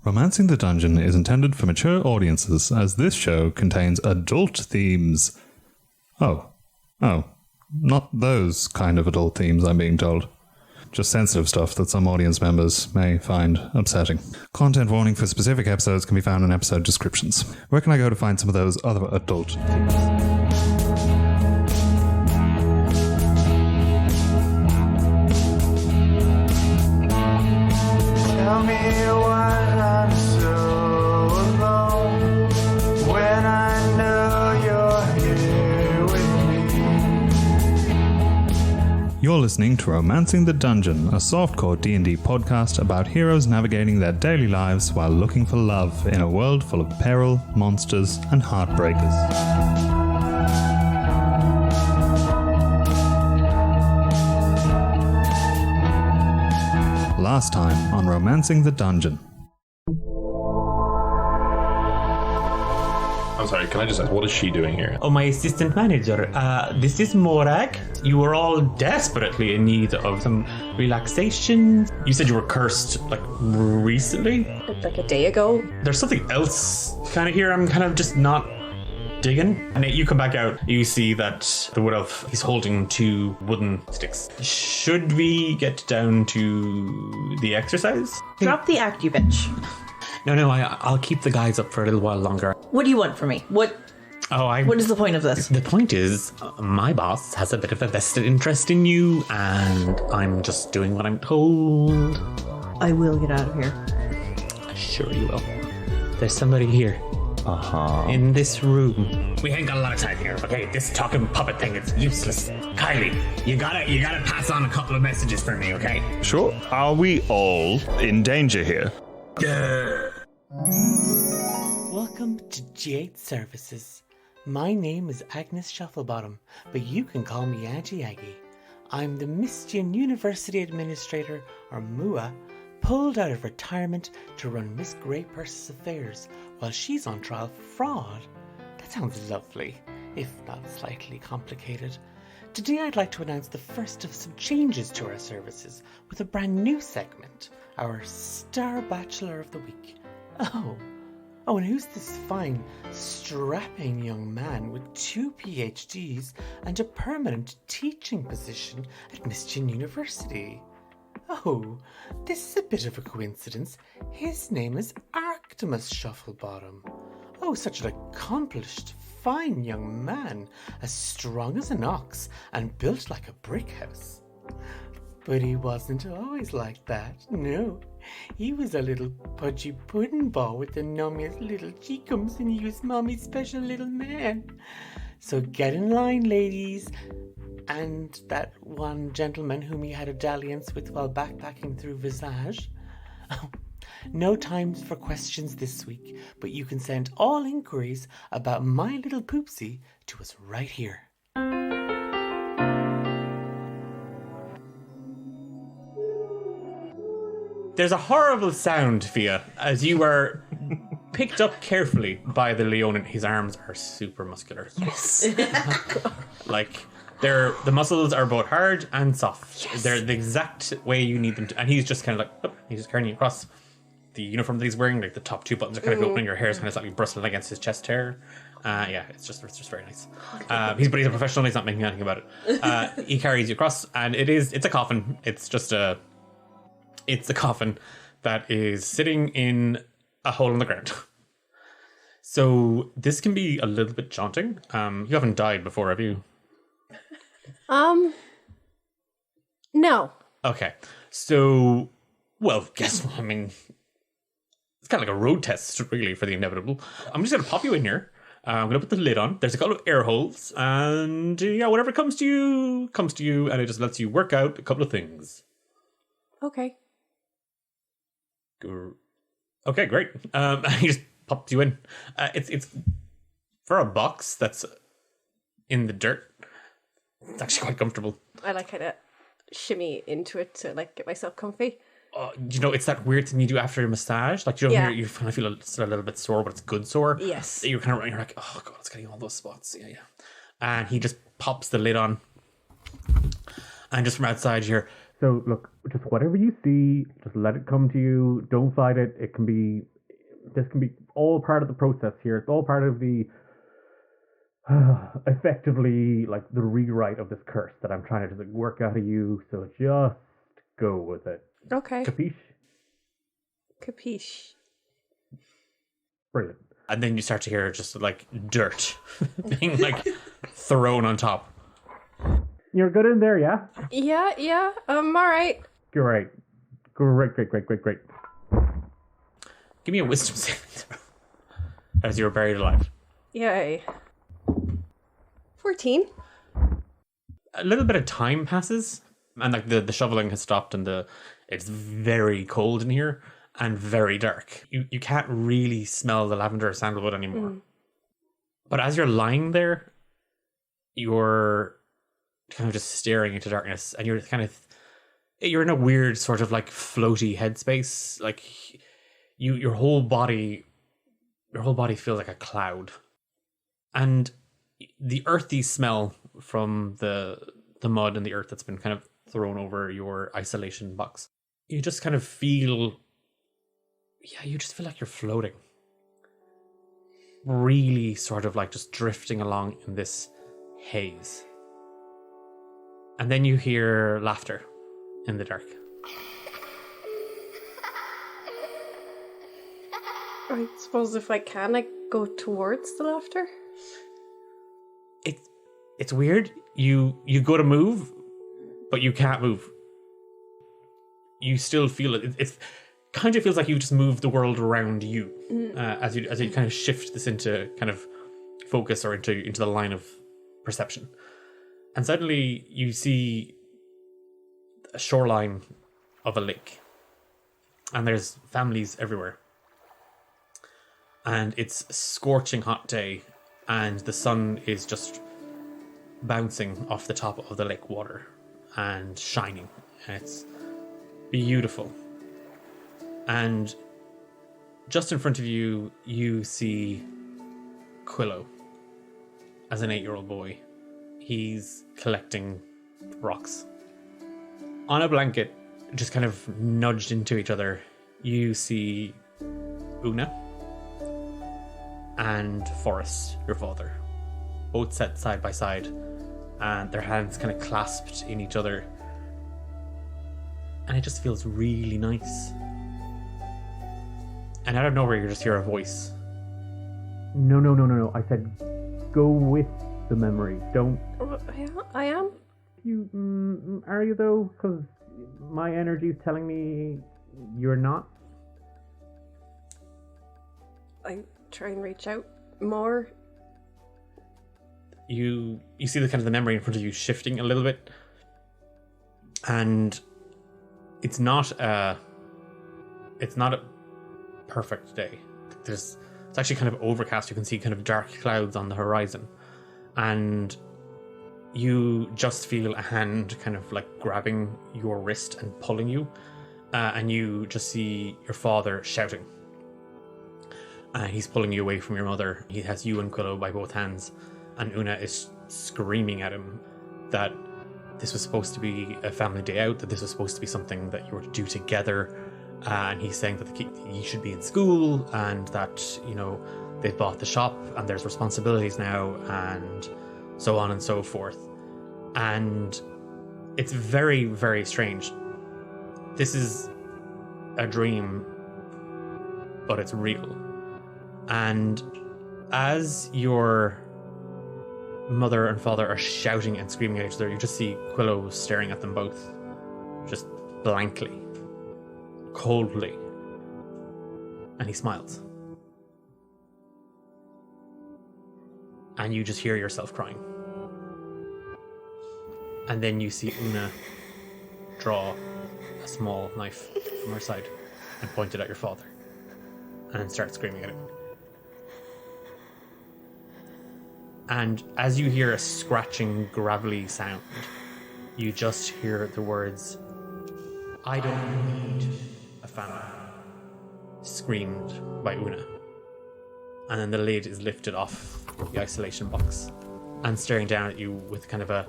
Romancing the Dungeon is intended for mature audiences, as this show contains adult themes. Oh, not those kind of adult themes, I'm being told. Just sensitive stuff that some audience members may find upsetting. Content warning for specific episodes can be found in episode descriptions. Where can I go to find some of those other adult themes? Tell me why I'm so alone when I know you're here with me. You're listening to Romancing the Dungeon, a softcore D&D podcast about heroes navigating their daily lives while looking for love in a world full of peril, monsters, and heartbreakers. Last time on Romancing the Dungeon. I'm sorry, can I just ask, what is she doing here? Oh, my assistant manager. This is Morag. You were all desperately in need of some relaxation. You said you were cursed, recently? Like a day ago. There's something else kind of here I'm kind of just not digging. And you come back out, you see that the wood elf, he's holding two wooden sticks. Should we get down to the exercise? Drop the act, you bitch. No, I'll keep the guys up for a little while longer. What do you want from me? What is the point of this? The point is, my boss has a bit of a vested interest in you, and I'm just doing what I'm told. I will get out of here. Sure you will. There's somebody here. In this room. We ain't got a lot of time here, okay? This talking puppet thing is useless. Kylie, you gotta pass on a couple of messages for me, okay? Sure. Are we all in danger here? Welcome to G8 Services. My name is Agnes Shufflebottom, but you can call me Auntie Aggie. I'm the Mistian University Administrator, or MUA, pulled out of retirement to run Miss Greypurse's affairs while she's on trial for fraud. That sounds lovely, if not slightly complicated. Today I'd like to announce the first of some changes to our services with a brand new segment, our Star Bachelor of the Week. Oh, and who's this fine, strapping young man with 2 PhDs and a permanent teaching position at Mistian University? Oh, this is a bit of a coincidence. His name is Arctimus Shufflebottom. Oh, such an accomplished, fine young man, as strong as an ox and built like a brick house. But he wasn't always like that, no. He was a little pudgy pudding ball with the nummiest little cheekums, and he was Mommy's special little man. So get in line, ladies. And that one gentleman whom he had a dalliance with while backpacking through Visage. No time for questions this week, but you can send all inquiries about my little poopsie to us right here. There's a horrible sound, Fia, as you are picked up carefully by the Leonin. His arms are super muscular. Yes. The muscles are both hard and soft. Yes. They're the exact way you need them to. And he's just kind of he's just carrying you across the uniform that he's wearing. Like the top two buttons are kind of opening. Your hair is kind of slightly bristling against his chest hair. It's just very nice. He's a professional. He's not making anything about it. He carries you across, and it's a coffin. It's a coffin that is sitting in a hole in the ground. So this can be a little bit daunting. You haven't died before, have you? No. Okay. So, well, guess what? I mean, it's kind of like a road test, really, for the inevitable. I'm just going to pop you in here. I'm going to put the lid on. There's a couple of air holes. And, whatever comes to you. And it just lets you work out a couple of things. Okay. Okay, great. He just pops you in. It's for a box that's in the dirt. It's actually quite comfortable. I kind of shimmy into it to get myself comfy. It's that weird thing you do after a massage. You kind of feel a little bit sore, but it's good sore. Yes. You're kind of you're like, oh god, it's getting all those spots. Yeah. And he just pops the lid on, and just from outside here. So look, just whatever you see, just let it come to you. Don't fight it. It can be this can be all part of the process here. It's all part of the effectively like the rewrite of this curse that I'm trying to just work out of you. So just go with it. Okay. Capiche? Capiche. Brilliant. And then you start to hear just like dirt being like thrown on top. You're good in there, yeah? Yeah. All right. Great. Give me a wisdom saving throw as you're buried alive. Yay. 14. A little bit of time passes, and like the shoveling has stopped, and it's very cold in here and very dark. You can't really smell the lavender or sandalwood anymore. But as you're lying there, you're kind of just staring into darkness, and you're in a weird sort of like floaty headspace. Like your whole body feels like a cloud, and the earthy smell from the mud and the earth that's been kind of thrown over your isolation box. You just kind of feel, you just feel like you're floating. Really sort of like just drifting along in this haze. And then you hear laughter in the dark. I suppose if I can, I go towards the laughter. It's weird. You go to move, but you can't move. You still feel it. It kind of feels like you just moved the world around you as you kind of shift this into kind of focus or into the line of perception. And suddenly you see a shoreline of a lake, and there's families everywhere. And it's a scorching hot day, and the sun is just bouncing off the top of the lake water and shining. And it's beautiful. And just in front of you, you see Quillo as an 8-year-old boy. He's collecting rocks. On a blanket, just kind of nudged into each other, you see Una and Forrest, your father, both set side by side, and their hands kind of clasped in each other. And it just feels really nice. And out of nowhere, you just hear a voice. No. I said go with the memory. Don't. I am. You are you though? Because my energy is telling me you're not. I try and reach out more. You see the kind of the memory in front of you shifting a little bit, and it's not a perfect day. It's actually kind of overcast. You can see kind of dark clouds on the horizon, and you just feel a hand kind of like grabbing your wrist and pulling you, and you just see your father shouting. He's pulling you away from your mother. He has you and Quillo by both hands, and Una is screaming at him that this was supposed to be a family day out, that this was supposed to be something that you were to do together, and he's saying that you should be in school, and that, you know, they've bought the shop and there's responsibilities now, and so on and so forth. And it's very, very strange. This is a dream, but it's real. And as your mother and father are shouting and screaming at each other, you just see Quillo staring at them both, just blankly, coldly, and he smiles. And you just hear yourself crying. And then you see Una draw a small knife from her side and point it at your father, and start screaming at him. And as you hear a scratching, gravelly sound, you just hear the words, "I don't need a family," screamed by Una. And then the lid is lifted off the isolation box, and staring down at you with kind of a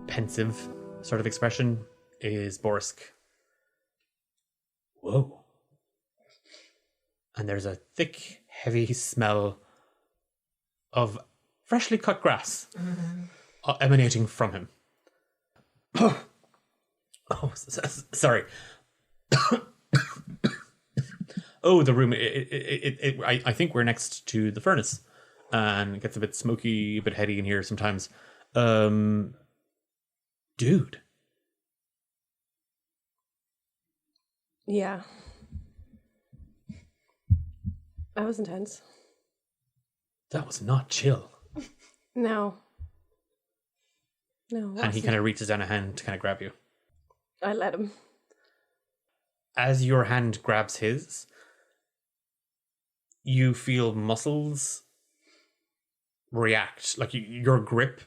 pensive sort of expression is Borisk. Whoa. and there's a thick, heavy smell of freshly cut grass emanating from him. Sorry. The room. I think we're next to the furnace, and it gets a bit smoky, a bit heady in here sometimes. Dude. Yeah. That was intense. That was not chill. No. And he kind of reaches down a hand to kind of grab you. I let him. As your hand grabs his, you feel muscles react. Like your grip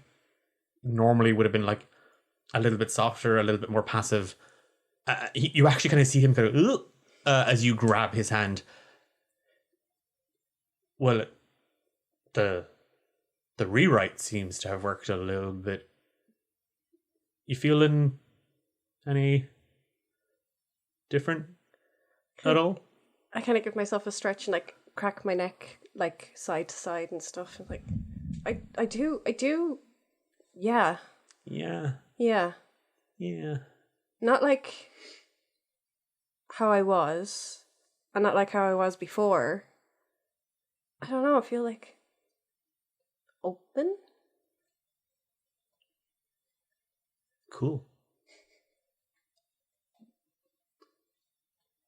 normally would have been like a little bit softer, a little bit more passive. You actually kind of see him go as you grab his hand. Well, the rewrite seems to have worked a little bit. You feeling any different at all? I kind of give myself a stretch and like crack my neck like side to side and stuff. And like, I do. Yeah. Yeah. Yeah. Yeah. Not like how I was, and not like how I was before. I don't know. I feel like open. Cool.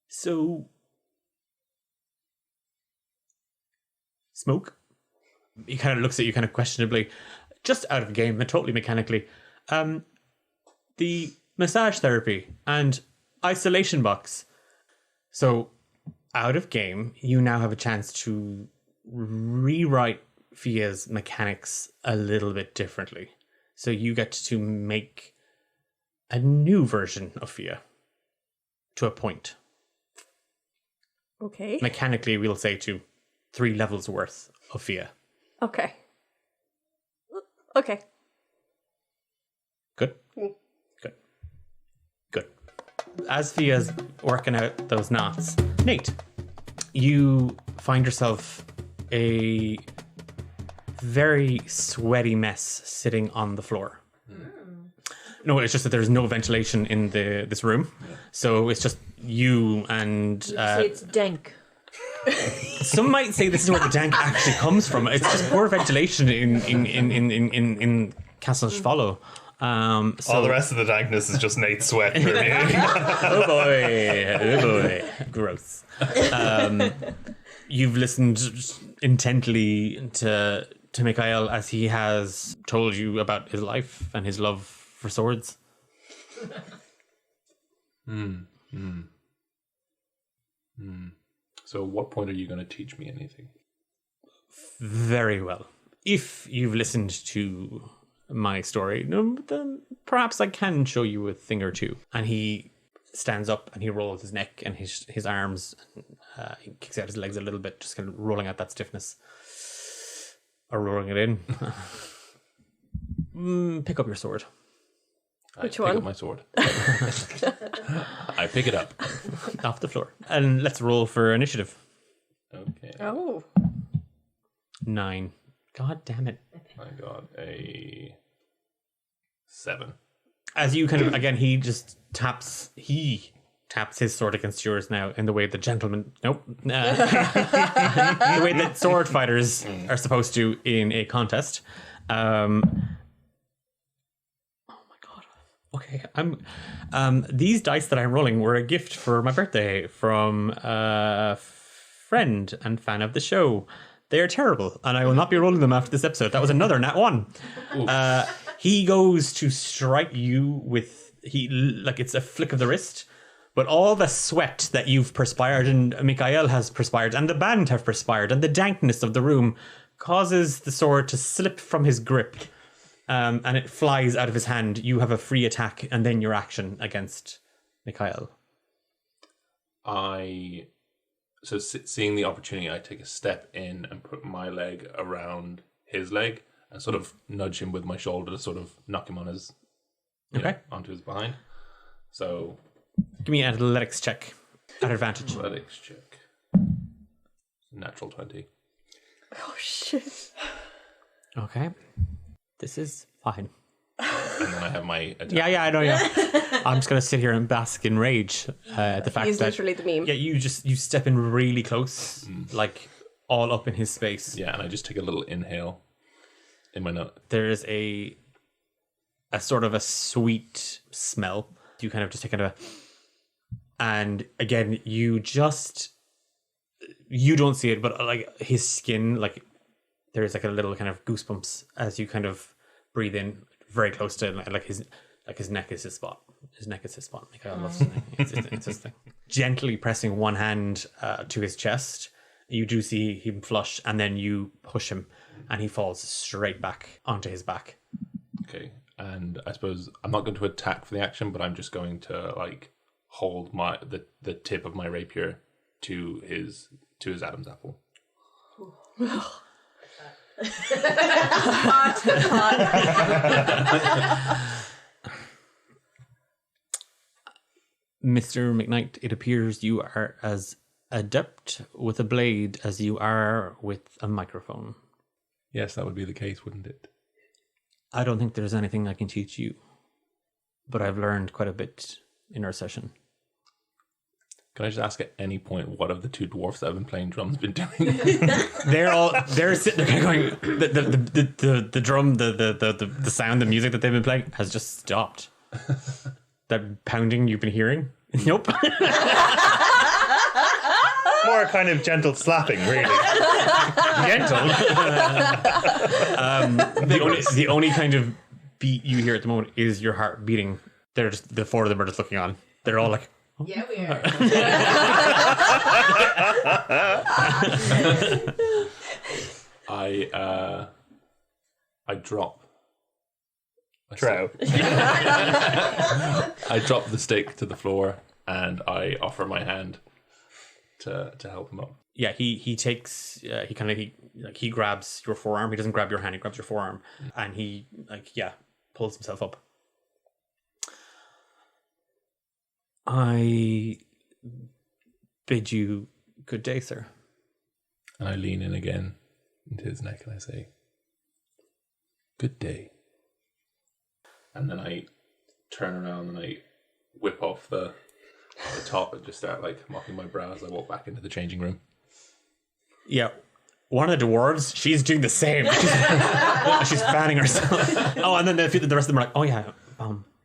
So, Smoke? He kind of looks at you kind of questionably, just out of game, and totally mechanically. The massage therapy and isolation box. So, out of game, you now have a chance to rewrite Fia's mechanics a little bit differently. So you get to make a new version of Fia to a point. Okay. Mechanically, we'll say to 3 levels worth of Fia. Okay. Okay. Good? Good. Good. As Fia's working out those knots, Nate, you find yourself a very sweaty mess sitting on the floor. No, it's just that there's no ventilation in this room. So it's just you and... say it's dank. Some might say this is where the dank actually comes from. It's just poor ventilation in Castle Swallow. So All the rest of the dankness is just Nate's sweat permeating. oh boy, gross. You've listened intently to Cael as he has told you about his life and his love for swords. So at what point are you going to teach me anything? Very well. If you've listened to my story, then perhaps I can show you a thing or two. And he stands up and he rolls his neck and his arms. He kicks out his legs a little bit, just kind of rolling out that stiffness. Or rolling it in. Pick up your sword. Which I one? pick up my sword. I pick it up. Off the floor. And let's roll for initiative. Okay. Oh. 9. God damn it. I got a 7. As you kind of, again, he taps his sword against yours now in the way the gentleman, the way that sword fighters are supposed to in a contest. Oh my god. Okay, these dice that I'm rolling were a gift for my birthday from a friend and fan of the show. They are terrible, and I will not be rolling them after this episode. That was another nat 1. He goes to strike you with it's a flick of the wrist, but all the sweat that you've perspired and Cael has perspired and the band have perspired and the dankness of the room causes the sword to slip from his grip, and it flies out of his hand. You have a free attack and then your action against Cael. So seeing the opportunity, I take a step in and put my leg around his leg and sort of nudge him with my shoulder to sort of knock him on his, onto his behind. So give me an athletics check at advantage. Athletics check. Natural 20. Oh shit. Okay. This is fine. And then I have my attack. Yeah, I know, yeah. I'm just going to sit here and bask in rage at the fact He's that... literally the meme. Yeah, you step in really close, like all up in his space. Yeah, and I just take a little inhale in my nose. There's a sort of a sweet smell. You kind of just take kind of and again, you don't see it, but like his skin, like there's like a little kind of goosebumps as you kind of breathe in very close to like his neck is his spot. His neck is his spot. Like, I love his neck. It's his thing. Gently pressing one hand to his chest, you do see him flush, and then you push him, and he falls straight back onto his back. Okay, and I suppose I'm not going to attack for the action, but I'm just going to like hold the tip of my rapier to his Adam's apple. Mr. McKnight, it appears you are as adept with a blade as you are with a microphone. Yes, that would be the case, wouldn't it? I don't think there's anything I can teach you, but I've learned quite a bit in our session. Can I just ask at any point what of the two dwarfs that have been playing drums been doing? They're sitting there going the drum, the sound, the music that they've been playing has just stopped. That pounding you've been hearing? Nope. More kind of gentle slapping, really. Gentle. The only kind of beat you hear at the moment is your heart beating. They're just the four of them are just looking on. They're all like, yeah, we are. I drop. Trow. I drop the stick to the floor and I offer my hand to help him up. yeah, he takes he grabs your forearm. He doesn't grab your hand, he grabs your forearm, and he pulls himself up. I bid you good day, sir. And I lean in again into his neck and I say, good day. And then I turn around and I whip off the top and just start like mopping my brow as I walk back into the changing room. Yeah. One of the dwarves, she's doing the same. She's fanning herself. Oh, and then the rest of them are like, oh yeah,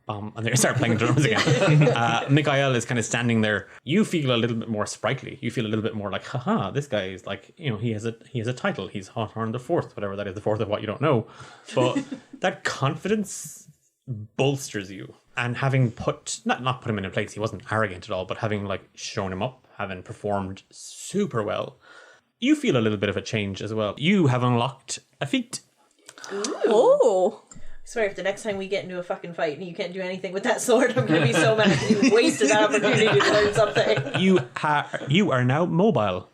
and they start playing drums again. Cael is kind of standing there. You feel a little bit more sprightly. You feel a little bit more like, haha, this guy is like, he has a title. He's Hawthorne the Fourth, whatever that is, the fourth of what you don't know. But that confidence bolsters you. And having not put him in a place, he wasn't arrogant at all, but having like shown him up, having performed super well, you feel a little bit of a change as well. You have unlocked a feat. Oh. I swear, if the next time we get into a fucking fight and you can't do anything with that sword, I'm going to be so mad that you wasted that opportunity to learn something. You are now mobile.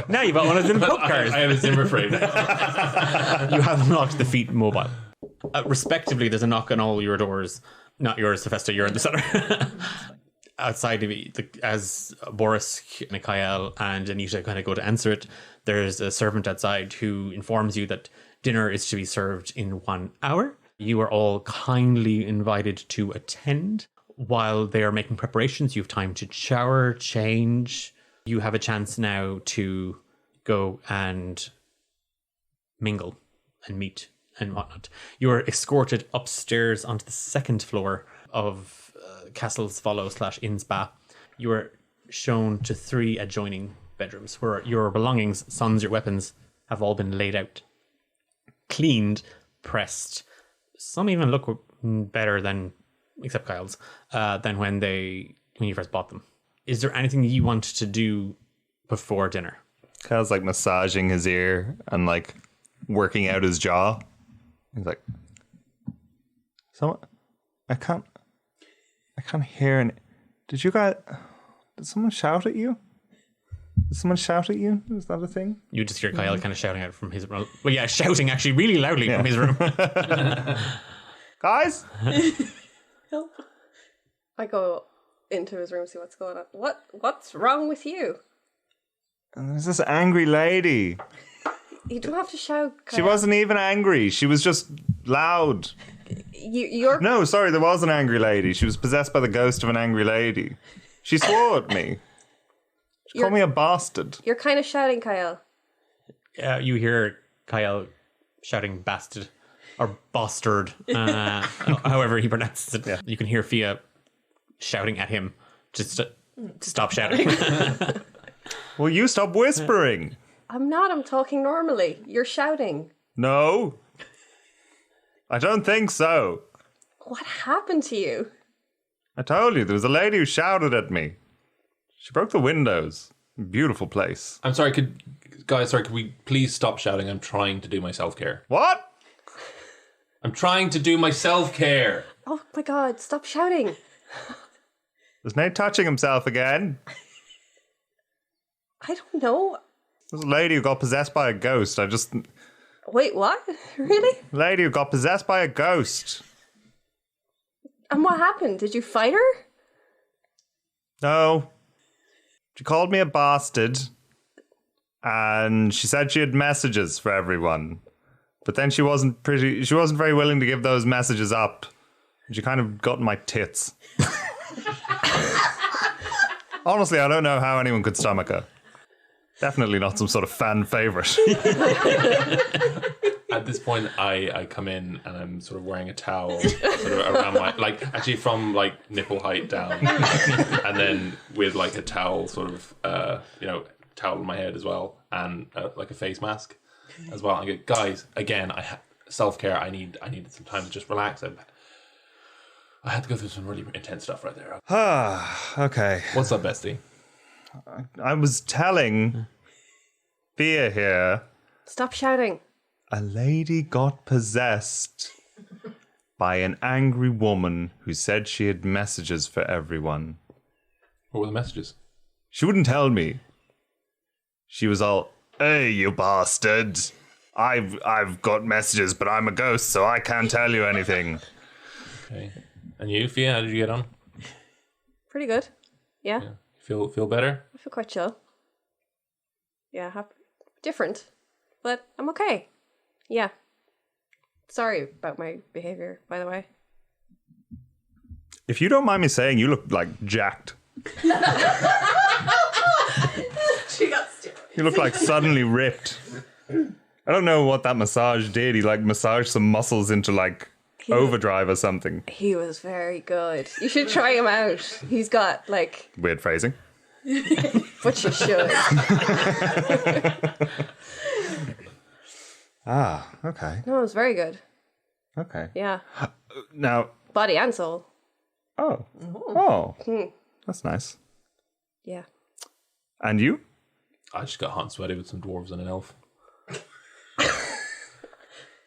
Now you've got one of the poke cards. I have a Zimmer frame. You have unlocked the feat mobile. Respectively, there's a knock on all your doors. Not yours, Hephaesta, you're in the center. Outside of it, as Boris, Cael, and Anita kind of go to answer it, there's a servant outside who informs you that dinner is to be served in 1 hour. You are all kindly invited to attend. While they are making preparations, you have time to shower, change. You have a chance now to go and mingle and meet and whatnot. You are escorted upstairs onto the second floor of Castle's Follow / Inn Spa. You are shown to 3 adjoining bedrooms where your belongings, sons, your weapons, have all been laid out. Cleaned, pressed. Some even look better than, except Cael's, than when you first bought them. Is there anything you want to do before dinner? Cael's like massaging his ear and like working out his jaw. He's like, I can't hear any. Did someone shout at you? Did someone shout at you? Is that a thing? You just hear Cael kind of shouting out from his room. Well, yeah, shouting actually really loudly from his room. Guys? Help. I go, into his room, see what's going on. What's wrong with you? And there's this angry lady. You don't have to shout. She wasn't even angry. She was just loud. You're No, sorry, there was an angry lady. She was possessed by the ghost of an angry lady. She swore at me. She called me a bastard. You're kind of shouting, Cael. You hear Cael shouting bastard or bastard, however he pronounces it. Yeah. You can hear Fia shouting at him just to stop shouting. Will you stop whispering? I'm not. I'm talking normally. You're shouting. No. I don't think so. What happened to you? I told you, there was a lady who shouted at me. She broke the windows. Beautiful place. I'm sorry, could we please stop shouting? I'm trying to do my self-care. What? I'm trying to do my self-care. Oh my god, stop shouting. Was Nate touching himself again? I don't know. There's a lady who got possessed by a ghost. Wait, what? Really? Lady who got possessed by a ghost. And what happened? Did you fight her? No. She called me a bastard. And she said she had messages for everyone. But then she wasn't very willing to give those messages up. She kind of got in my tits. Honestly, I don't know how anyone could stomach her. Definitely not some sort of fan favorite. At this point, I come in and I'm sort of wearing a towel sort of around my, like, actually from like nipple height down, and then with like a towel sort of, towel on my head as well, and like a face mask as well. I go, guys, again, self-care. I needed some time to just relax. I had to go through some really intense stuff right there. Okay. What's up, bestie? I was telling Fia here. Stop shouting. A lady got possessed by an angry woman who said she had messages for everyone. What were the messages? She wouldn't tell me. She was all, "Hey, you bastard. I've got messages, but I'm a ghost, so I can't tell you anything." Okay. And you, Fia, how did you get on? Pretty good. Yeah. Feel better? I feel quite chill. Yeah, different. But I'm okay. Yeah. Sorry about my behavior, by the way. If you don't mind me saying, you look like jacked. She got steroids. You look like suddenly ripped. I don't know what that massage did. He like massaged some muscles into like overdrive or something. He was very good. You should try him out. He's got like... Weird phrasing. But you should. Okay. No, it was very good. Okay. Yeah. Now... Body and soul. Oh. That's nice. Yeah. And you? I just got hot and sweaty with some dwarves and an elf.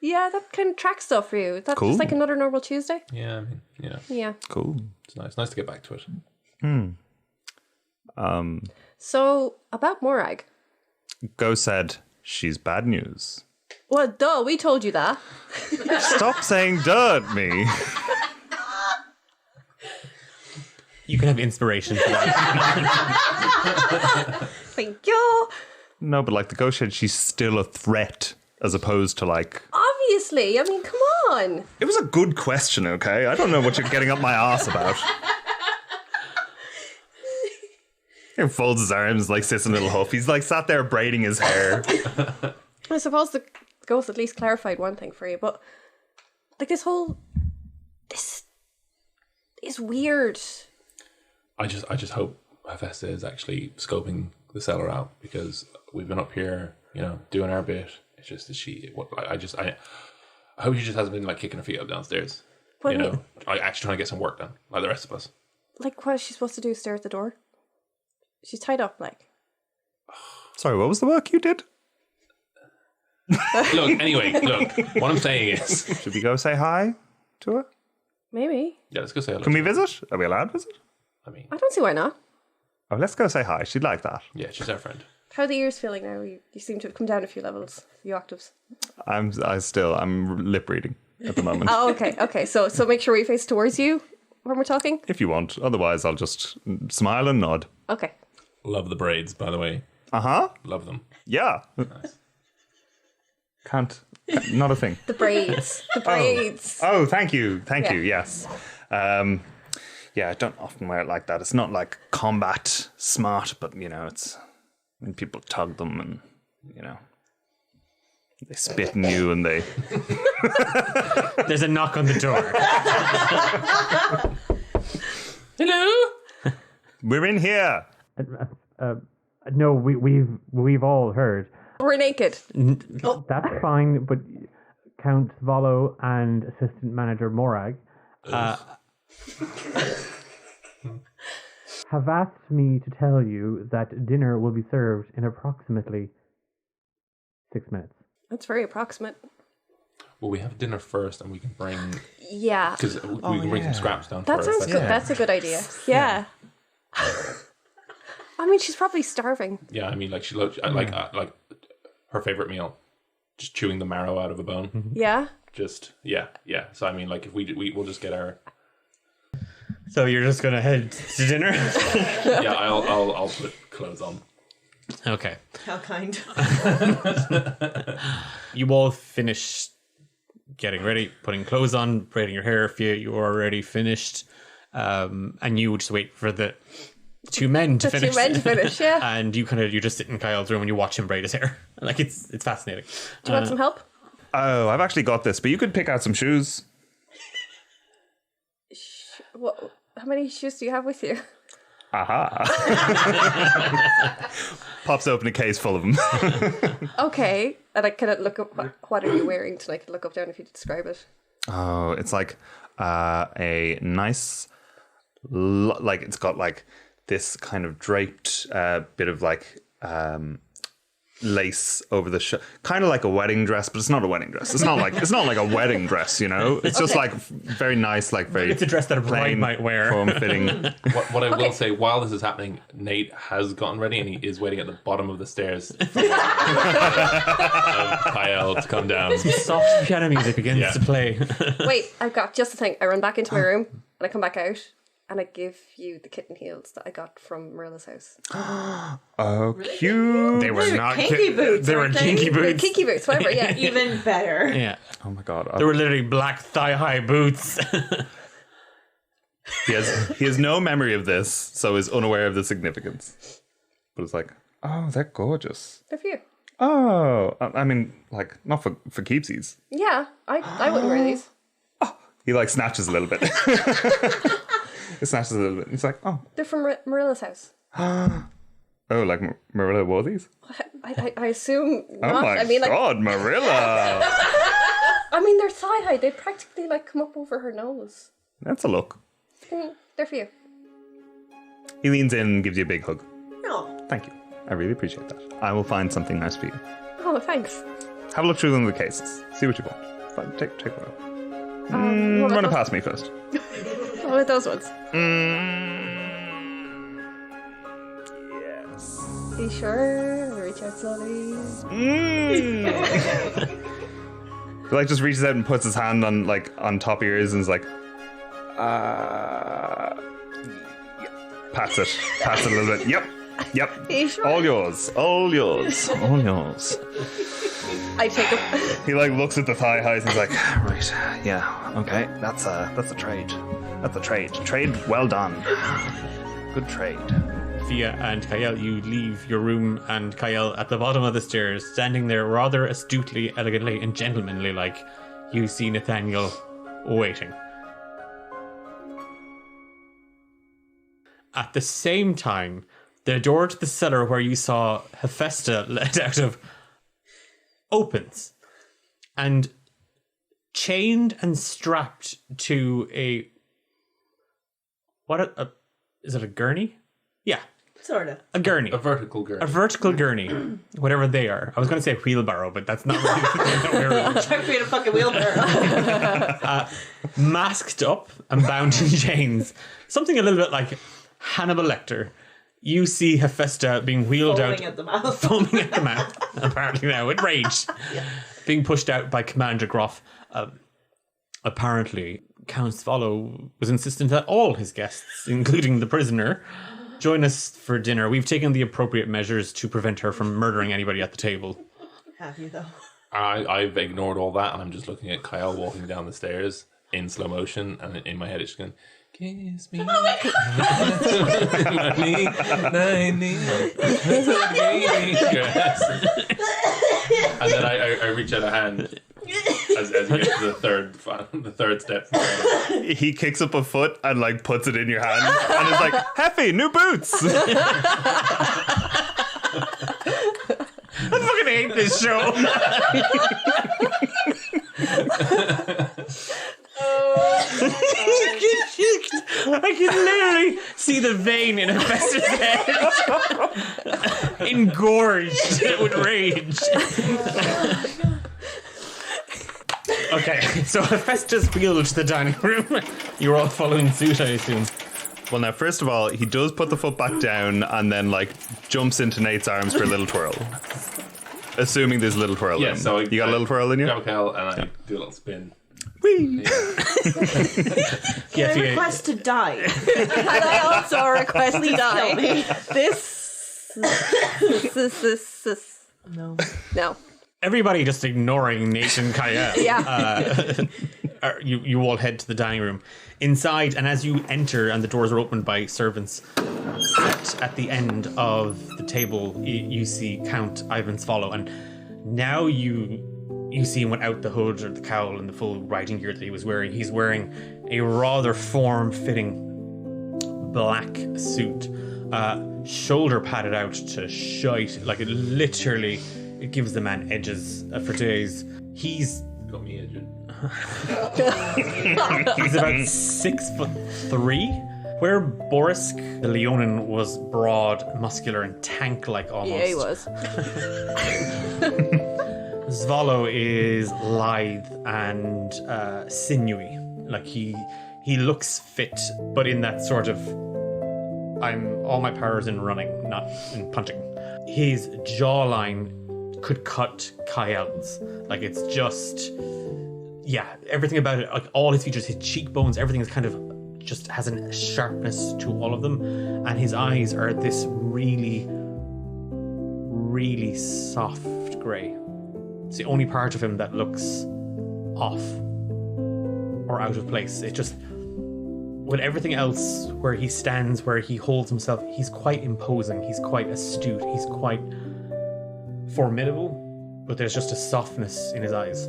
Yeah, that kind of tracks stuff for you. That's Cool. just like another normal Tuesday. Yeah, I mean, Yeah. Cool. it's nice. Nice to get back to it. So, about Morag. Go said, she's bad news. Well, duh, we told you that. Stop saying duh at me. You can have inspiration for that. Thank you. No, but like the ghost said, she's still a threat as opposed to like... Obviously. I mean, come on. It was a good question, okay? I don't know what you're getting up my arse about. He folds his arms, like sits in a little huff. He's like sat there braiding his hair. I suppose the ghost at least clarified one thing for you, but like this is weird. I just hope Hephaesta is actually scoping the cellar out, because we've been up here, doing our bit. It's just that I hope she just hasn't been like kicking her feet up downstairs. What do you mean? Like actually trying to get some work done, like the rest of us. Like, what is she supposed to do? Stare at the door? She's tied up, like. Sorry, what was the work you did? Look, what I'm saying is... Should we go say hi to her? Maybe. Yeah, let's go say hello. Can we visit? Are we allowed to visit? I mean, I don't see why not. Oh, let's go say hi. She'd like that. yeah, she's our friend. How are the ears feeling now? You seem to have come down a few levels, a few octaves. I'm lip reading at the moment. Oh, okay. So make sure we face towards you. when we're talking? If you want. Otherwise, I'll just smile and nod. Okay. Love the braids, by the way. Uh-huh. Love them. Yeah. Can't. Not a thing. The braids. The braids. Oh, thank you. Thank Yeah. you. Yes. Yeah, I don't often wear it like that. It's not like combat smart, but, it's when people tug them and, they spit in you and they... There's a knock on the door. Hello? We're in here. No, we've all heard. We're naked. That's fine, but Count Valo and Assistant Manager Morag have asked me to tell you that dinner will be served in approximately 6 minutes. That's very approximate. Well, we have dinner first, and we can bring Yeah. because we can bring some scraps down That first. sounds good. That's a good idea. Yeah. I mean, she's probably starving. Yeah, I mean, like she loves like her favorite meal, just chewing the marrow out of a bone. Yeah. Just yeah. So I mean, like if we'll just get our So you're just gonna head to dinner? yeah. I'll put clothes on. Okay. How kind. You all finish getting ready, putting clothes on, braiding your hair. Fia, you are already finished. And you just wait for the two men to finish. Two men to finish, yeah. And you just sit in Cael's room and you watch him braid his hair. Like it's fascinating. Do you want some help? Oh, I've actually got this, but you could pick out some shoes. What? How many shoes do you have with you? Aha. Pops open a case full of them. Okay. And I can look up, what are you wearing tonight? I can look up down if you describe it. Oh, it's like a nice, like it's got like this kind of draped bit of like lace over the kind of like a wedding dress, but it's not a wedding dress. It's not like a wedding dress, It's just like very nice, like very. It's a dress that a bride might wear. Form fitting. What I will say, while this is happening, Nate has gotten ready and he is waiting at the bottom of the stairs for Cael to come down. Soft piano music begins to play. Wait, I've got just the thing. I run back into my room and I come back out and I give you the kitten heels that I got from Marilla's house. Oh, cute. They were not kinky boots, They were aren't they? kinky They're boots. kinky boots, whatever, yeah. Even better. Yeah. Oh my god. They were literally black thigh-high boots. He has no memory of this, so is unaware of the significance. But it's like, oh, they're gorgeous. They're for you. Oh, I mean, like not for keepsies. Yeah, I wouldn't wear these. He like snatches a little bit. He snatches a little bit. He's like, oh, They're from Marilla's house. oh, like Marilla wore these. I assume not. Oh my I mean, like, god, Marilla! I mean, they're thigh high. They practically like come up over her nose. That's a look. They're for you. He leans in and gives you a big hug. No. Thank you. I really appreciate that. I will find something nice for you. Oh, thanks. Have a look through them the cases. See what you want. Fine, take one out. What Run it about past me first. What about those ones? Yes. Are you sure? I'll reach out slowly. He like just reaches out and puts his hand on top of yours and is like, pats it a little bit. Yep. Are you sure? All yours. I take it. He like looks at the thigh highs and he's like, right, yeah, okay, that's a trade. That's a trade. Trade well done. Good trade. Fia and Cael, you leave your room, and Cael at the bottom of the stairs, standing there rather astutely, elegantly, and gentlemanly like, you see Nathaniel waiting. At the same time, the door to the cellar where you saw Hephaesta let out of opens, and chained and strapped to is it a gurney? Yeah, Sort of. a gurney. A vertical girl. A vertical gurney, whatever they are. I was going to say wheelbarrow, but that's not really what we're I'm trying to create a fucking wheelbarrow. masked up and bound in chains. Something a little bit like Hannibal Lecter. You see Hephaesta being wheeled Foaming out, at the mouth. foaming at the mouth, apparently now with rage, being pushed out by Commander Groff. Apparently, Count Swallow was insistent that all his guests, including the prisoner, join us for dinner. We've taken the appropriate measures to prevent her from murdering anybody at the table. Have you, though? I've ignored all that, and I'm just looking at Cael walking down the stairs in slow motion, and in my head it's just going, kiss me. And then I reach out a hand as you get to the third step. He kicks up a foot and like puts it in your hand and is like, Heffy, new boots. I fucking hate this show. I can literally see the vein in Hephaesta's head, engorged with rage. Okay, so Hephaesta's wheeled to the dining room. You're all following suit, I assume. Well, now, first of all, he does put the foot back down and then, like, jumps into Nate's arms for a little twirl. Assuming there's a little twirl in. So you got a little twirl in you? Grab Cael and I do a little spin. Whee! Can I request to die? And I also request to die. Kill me. This. No. No. Everybody just ignoring Nate and Cael. Yeah. You all head to the dining room. Inside, and as you enter and the doors are opened by servants, at the end of the table, you see Count Ivan Swallow, and now you see him without the hood or the cowl and the full riding gear that he was wearing. He's wearing a rather form-fitting black suit, shoulder padded out to shite, like it gives the man edges for days. He's Got me edged. He's about 6'3". Where Borisk, the Leonin, was broad, muscular, and tank-like almost. Yeah, he was. Swallow is lithe and sinewy. Like he looks fit, but in that sort of all my powers in running, not in punching. His jawline could cut Cael's. Like it's just, yeah, everything about it, like all his features, his cheekbones, everything is kind of just has a sharpness to all of them, and his eyes are this really, really soft grey. It's the only part of him that looks off or out of place. It just, with everything else, where he stands, where he holds himself, he's quite imposing, he's quite astute, he's quite formidable, but there's just a softness in his eyes.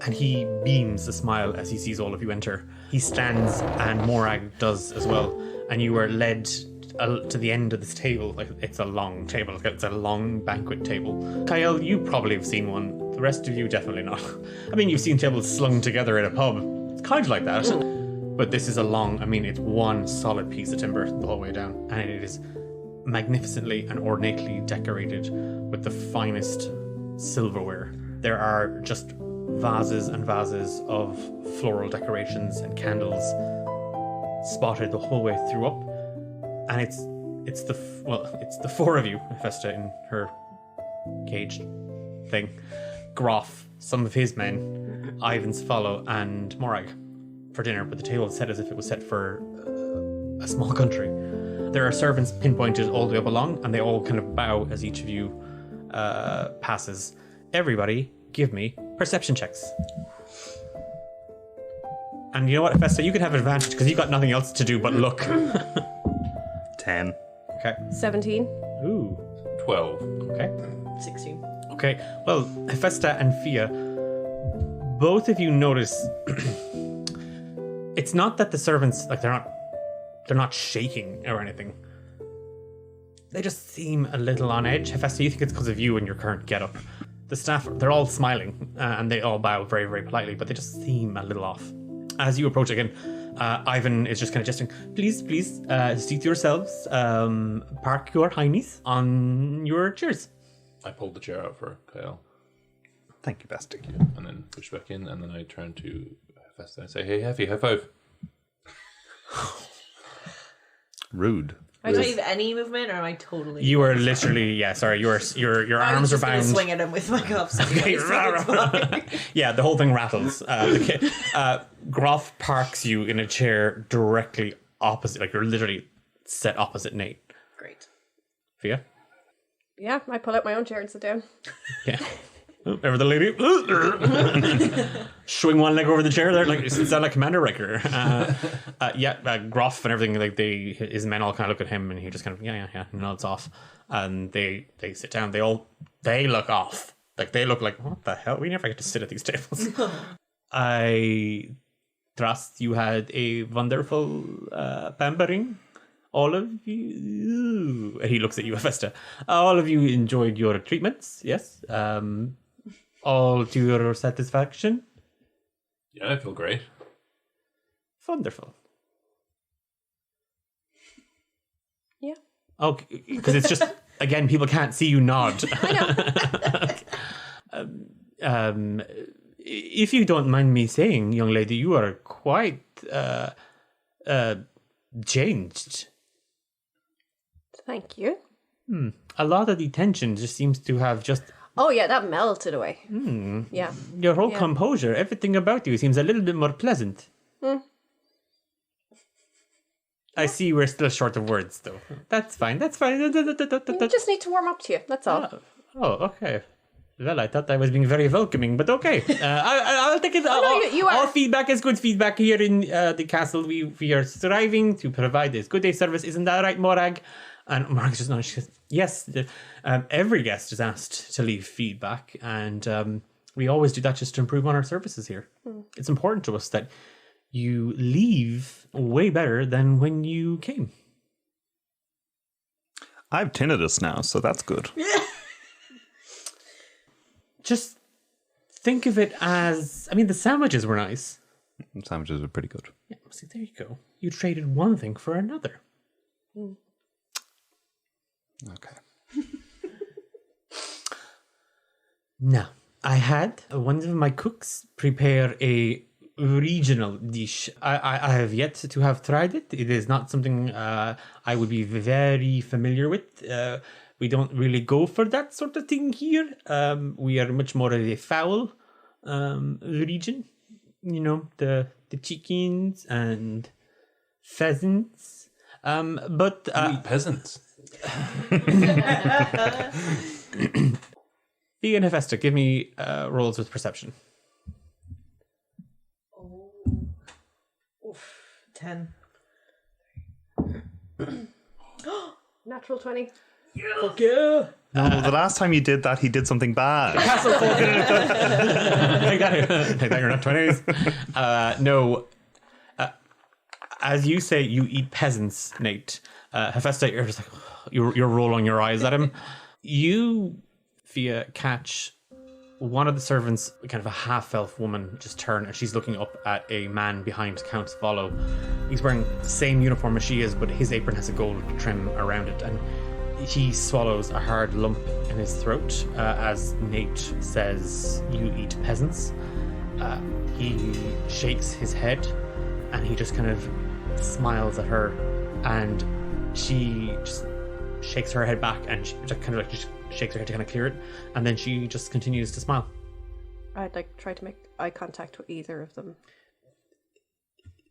And he beams a smile as he sees all of you enter. He stands, and Morag does as well, and you are led to the end of this table. Like, it's a long table, it's a long banquet table. Cael, you probably have seen one. The rest of you definitely not. I mean, you've seen tables slung together in a pub. It's kind of like that. But this is it's one solid piece of timber the whole way down, and it is magnificently and ornately decorated with the finest silverware. There are just vases and vases of floral decorations and candles spotted the whole way through up, and it's the four of you, Hephaesta in her caged thing, Groff, some of his men, Ivan's Follow, and Morag for dinner, but the table is set as if it was set for a small country. There are servants pinpointed all the way up along, and they all kind of bow as each of you passes. Everybody, give me perception checks. And you know what, Hephaesta, you can have advantage because you've got nothing else to do but look. 10. Okay. 17. Ooh. 12. Okay. 16. Okay. Well, Hephaesta and Fia, both of you notice it's not that the servants, like, they're not shaking or anything. They just seem a little on edge. Hephaesta, you think it's because of you and your current getup. The staff, they're all smiling and they all bow very, very politely, but they just seem a little off. As you approach again, Ivan is just kind of gesturing, please, seat yourselves, park your heinies on your chairs. I pulled the chair out for Cael. Thank you, Basti. And then push back in, and then I turn to Hephaesta and say, hey, Heffy, high five. Rude. Do I have any movement, or am I totally? You are literally, sorry. Your I arms was are just gonna bound. swing at him with my cuffs. Okay, yeah, the whole thing rattles. Groff parks you in a chair directly opposite, like you're literally set opposite Nate. Great. Fia? Yeah, I pull out my own chair and sit down. Yeah. Over the lady. Swing one leg over the chair there, like it sounds like Commander Riker. Groff and everything, like his men all kind of look at him, and he just kind of nods off, and they sit down. They look off, like they look like, what the hell? We never get to sit at these tables. I trust you had a wonderful pampering. All of you, and he looks at you, Hephaesta. All of you enjoyed your treatments, yes? All to your satisfaction? Yeah, I feel great. Wonderful. Yeah. Okay, because it's just, again, people can't see you nod. I know. If you don't mind me saying, young lady, you are quite changed. Thank you. A lot of the tension just seems to have just... Oh yeah, that melted away. Yeah. Your whole composure, everything about you seems a little bit more pleasant. I see we're still short of words, though. That's fine. You just need to warm up to you. That's all. Oh, okay. Well, I thought I was being very welcoming, but okay. I'll take it. you are. All feedback is good feedback here in the castle. We are striving to provide this good day service. Isn't that right, Morag? And Morag's just nodding. She goes, yes. Every guest is asked to leave feedback, and we always do that just to improve on our services here. It's important to us that you leave way better than when you came. I have tinnitus now, so that's good. Just think of it as, I mean, the sandwiches were nice. The sandwiches were pretty good. Yeah, see, there you go. You traded one thing for another. Okay. Now, I had one of my cooks prepare a regional dish. I have yet to have tried it. It is not something I would be very familiar with. We don't really go for that sort of thing here. We are much more of a fowl region. You know, the chickens and pheasants. But We peasants. Fia and Hephaesta, give me rolls with perception. 10. Natural 20. Fuck yeah! No, the last time you did that, he did something bad. Castle folk. I got it. Take that, you're not 20s. No. As you say, you eat peasants, Nate. Hephaesta, you're just like, you're rolling your eyes at him. You, Fia, catch one of the servants, kind of a half-elf woman, just turn, and she's looking up at a man behind Count Vale. He's wearing the same uniform as she is, but his apron has a gold trim around it, and he swallows a hard lump in his throat as Nate says, "You eat peasants." He shakes his head, and he just kind of smiles at her, and she just shakes her head back, and she just kind of like just shakes her head to kind of clear it, and then she just continues to smile. I'd like try to make eye contact with either of them.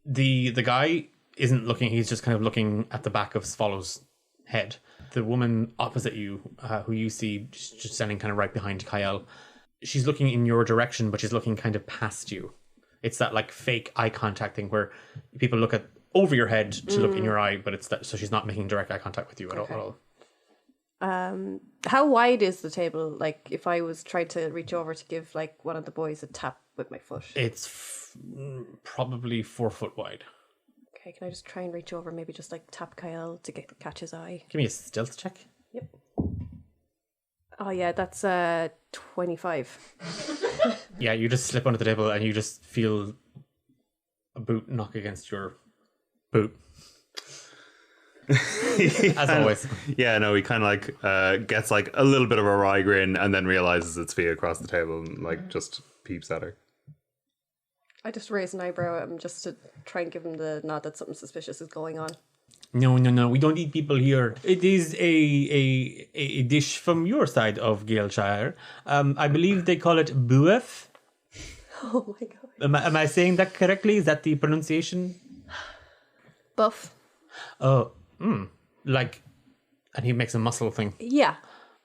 The guy isn't looking; he's just kind of looking at the back of Swallow's head. The woman opposite you, who you see just standing kind of right behind Cael, she's looking in your direction, but she's looking kind of past you. It's that like fake eye contact thing where people look at over your head to look in your eye, but it's that, so she's not making direct eye contact with you at all. How wide is the table? Like, if I was trying to reach over to give like one of the boys a tap with my foot. It's probably 4 foot wide. Okay, can I just try and reach over? Maybe just like tap Cael to catch his eye. Give me a stealth check. Yep. Oh yeah, that's 25. Yeah, you just slip under the table and you just feel a boot knock against your boot. As always. Yeah, no, he kind of like gets like a little bit of a wry grin and then realizes it's Fia across the table and like just peeps at her. I just raise an eyebrow at him just to try and give him the nod that something suspicious is going on. No, we don't eat people here. It is a dish from your side of Galeshire. I believe they call it buef. Oh my god. Am I saying that correctly? Is that the pronunciation? Buff. Oh, like, and he makes a muscle thing. Yeah.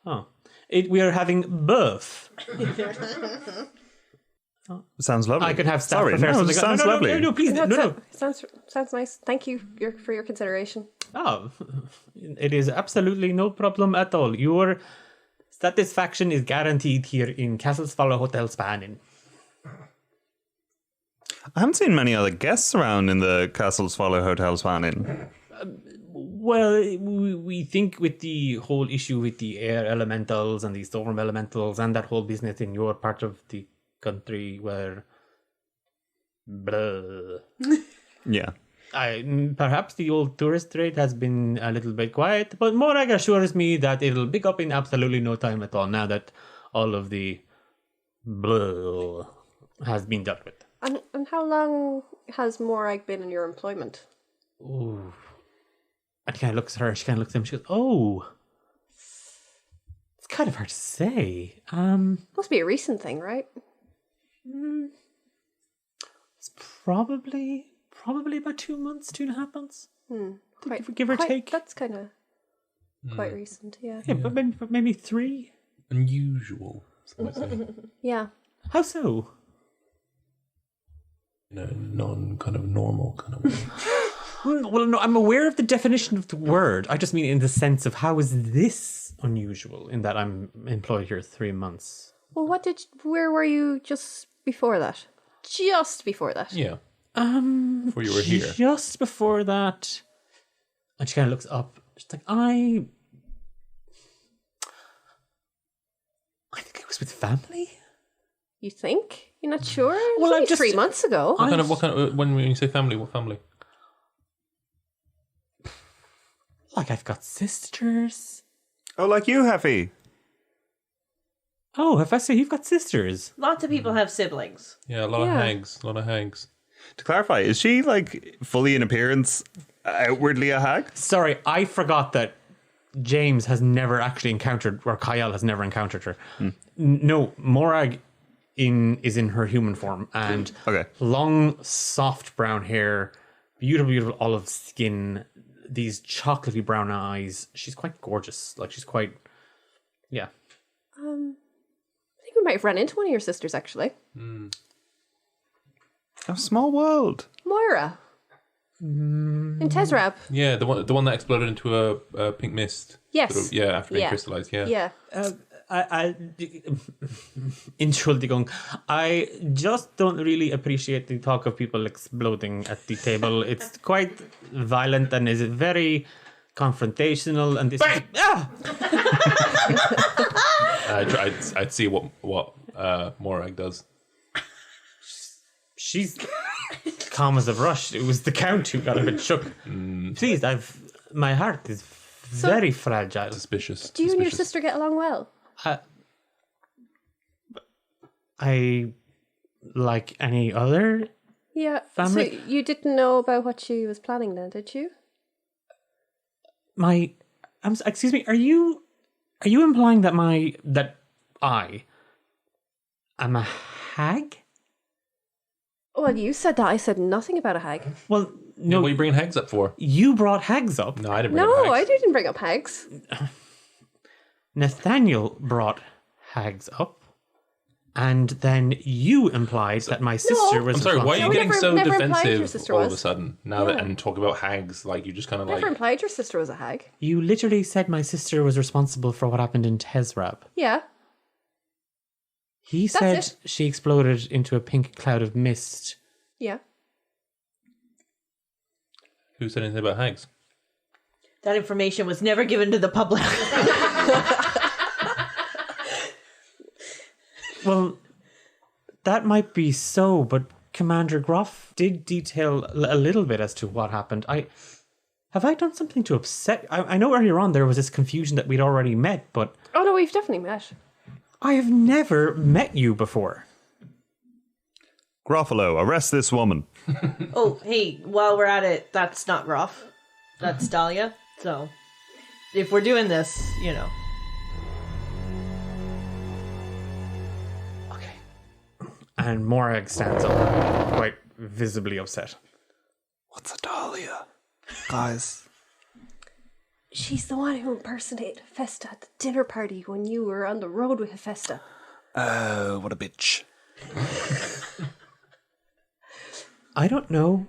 Oh, we are having buff. Sounds lovely. I could have staff Sorry, prepare no, it something. sounds lovely. No, please, no. Sounds nice. Thank you for your consideration. Oh, it is absolutely no problem at all. Your satisfaction is guaranteed here in Castle's Follow Hotel Spanning. I haven't seen many other guests around in the Castle's Follow Hotel Spanning. Well, we think with the whole issue with the air elementals and the storm elementals and that whole business in your part of the country where... Blah. Yeah. Perhaps the old tourist trade has been a little bit quiet, but Morag assures me that it'll pick up in absolutely no time at all now that all of the blah has been dealt with. And how long has Morag been in your employment? Ooh. And he kind of looks at her, she kind of looks at him, she goes, oh. It's kind of hard to say. Must be a recent thing, right? It's probably about 2 months, 2.5 months. Give or take. That's kind of quite recent, yeah. Yeah, but maybe 3. Unusual. some might say. Yeah. How so? In a non-kind of normal kind of way. Well, no, I'm aware of the definition of the word. I just mean in the sense of how is this unusual in that I'm employed here 3 months. Well, where were you just before that? Just before that. Yeah. Before you were here. Just before that. And she kind of looks up. She's like, I think it was with family. You think? You're not sure? Well, Only I'm just 3 months ago. What kind of when you say family, what family? Like I've got sisters. Oh, like you, Heffy. Oh, Hephaesta, you've got sisters. Lots of people have siblings. Yeah, a lot of hags. A lot of hags. To clarify, is she like fully in appearance, outwardly a hag? Sorry, I forgot that James has never actually encountered, or Cael has never encountered her. No, Morag is in her human form, and long, soft brown hair, beautiful olive skin, these chocolatey brown eyes. She's quite gorgeous. Like she's quite, yeah. I think we might have run into one of your sisters, actually. A small world. Moira. In Tezrab. Yeah, the one that exploded into a pink mist. Yes. Sort of, yeah, after being crystallized. Yeah. Yeah. Entschuldigung, I just don't really appreciate the talk of people exploding at the table. It's quite violent and is very confrontational. And this. I'd see what Morag does. She's calm as a brush. It was the Count who got a bit shook. Please, my heart is very fragile. Suspicious. Do you and your sister get along well? I like any other family. So you didn't know about what she was planning then, did you? Excuse me, are you implying that I am a hag? Well, you said that. I said nothing about a hag. Well, no. What are you bringing hags up for? You brought hags up. No, I didn't bring up hags. No, I didn't bring up hags. Nathaniel brought hags up. And then you implied that my sister was... I'm sorry, why are you getting so never implied your defensive sister all was. of a sudden? Now that and talk about hags, like you just kind of Never implied your sister was a hag. You literally said my sister was responsible for what happened in Tezrab. Yeah. He said she exploded into a pink cloud of mist. Yeah. Who said anything about hags? That information was never given to the public. Well, that might be so, but Commander Groff did detail a little bit as to what happened. Have I done something to upset? I know earlier on there was this confusion that we'd already met, but... Oh, no, we've definitely met. I have never met you before. Gruffalo, arrest this woman. Oh, hey, while we're at it, that's not Groff. That's Dahlia. So, if we're doing this, you know. Okay. And Morag stands up, quite visibly upset. What's a dahlia? Guys. She's the one who impersonated Hephaesta at the dinner party when you were on the road with Hephaesta. Oh, what a bitch. I don't know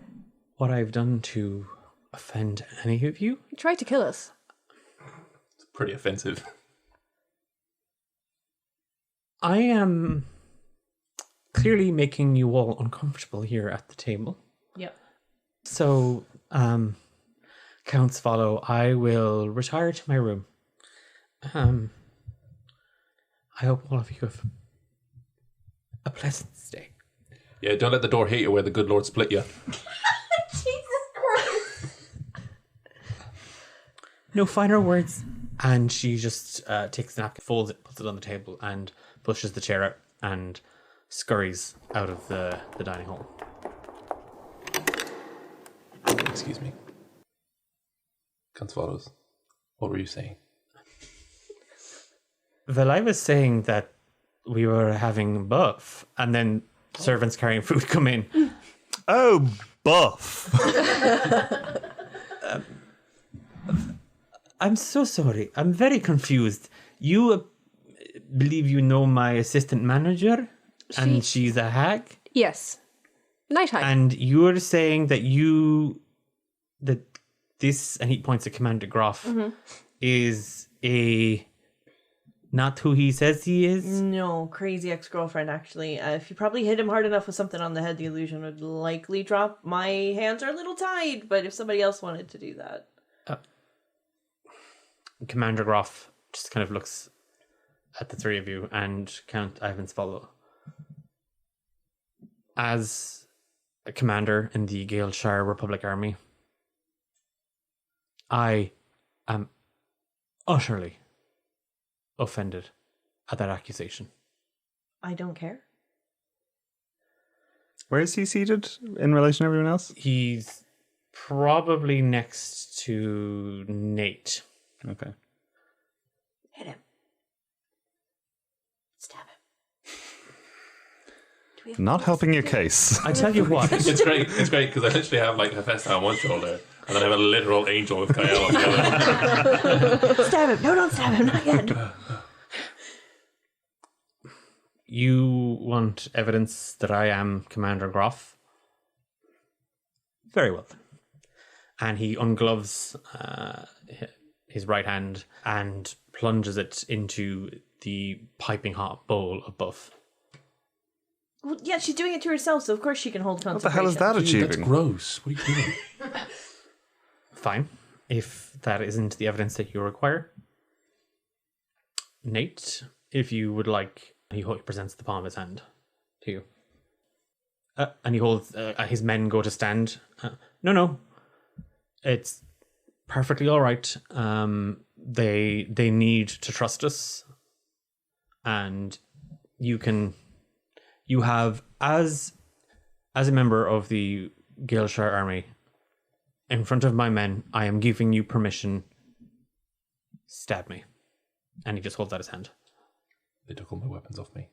what I've done to offend any of you. He tried to kill us. It's pretty offensive. I am clearly making you all uncomfortable here at the table. Yep. So, Counts follow. I will retire to my room. I hope all of you have a pleasant stay. Yeah, don't let the door hit you where the good Lord split you. Jesus Christ. No finer words. And she just takes the napkin, folds it, puts it on the table, and pushes the chair out and scurries out of the dining hall. Excuse me. Counts follows. What were you saying? Well, I was saying that we were having buff, and then servants carrying food come in. Oh, buff. I'm so sorry. I'm very confused. You believe you know my assistant manager, and she's a hag? Yes. Night hag. And you're saying that this, and he points at Commander Groff, is not who he says he is? No, crazy ex-girlfriend, actually. If you probably hit him hard enough with something on the head, the illusion would likely drop. My hands are a little tied, but if somebody else wanted to do that. Commander Groff just kind of looks at the three of you and Count Ivan's follow. As a commander in the Gaelshire Republic Army, I am utterly offended at that accusation. I don't care. Where is he seated in relation to everyone else? He's probably next to Nate. Okay. Hit him. Stab him. Not helping your case. I tell you what. It's great. It's great because I literally have like Hephaesta on one shoulder and then I have a literal angel with Cael on the other. Stab him. No, don't stab him. Not yet. You want evidence that I am Commander Groff? Very well. And he ungloves his right hand and plunges it into the piping hot bowl of buff. Well, yeah, she's doing it to herself, so of course she can hold What concentration. the hell is that achieving? That's gross. What are you doing? Fine. If that isn't the evidence that you require. Nate, if you would like, he presents the palm of his hand to you. And he holds, his men go to stand. No. It's perfectly all right. They need to trust us. And you have, as a member of the Gaelshire army, in front of my men, I am giving you permission. Stab me. And he just holds out his hand. They took all my weapons off me.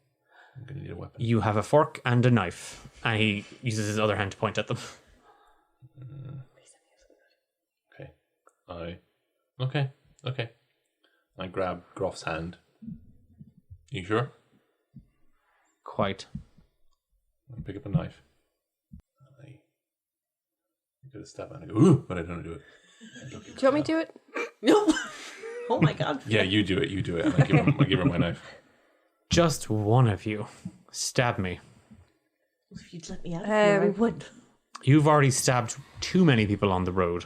I'm going to need a weapon. You have a fork and a knife. And he uses his other hand to point at them. Okay. Okay. I grab Groff's hand. You sure? Quite. I pick up a knife. I go to stab and I go, ooh, but I don't do it. Do you want me to do it? No. Oh my god. Yeah, you do it. And I give her my knife. Just one of you. Stab me. If you'd let me out of here, I would. You've already stabbed too many people on the road.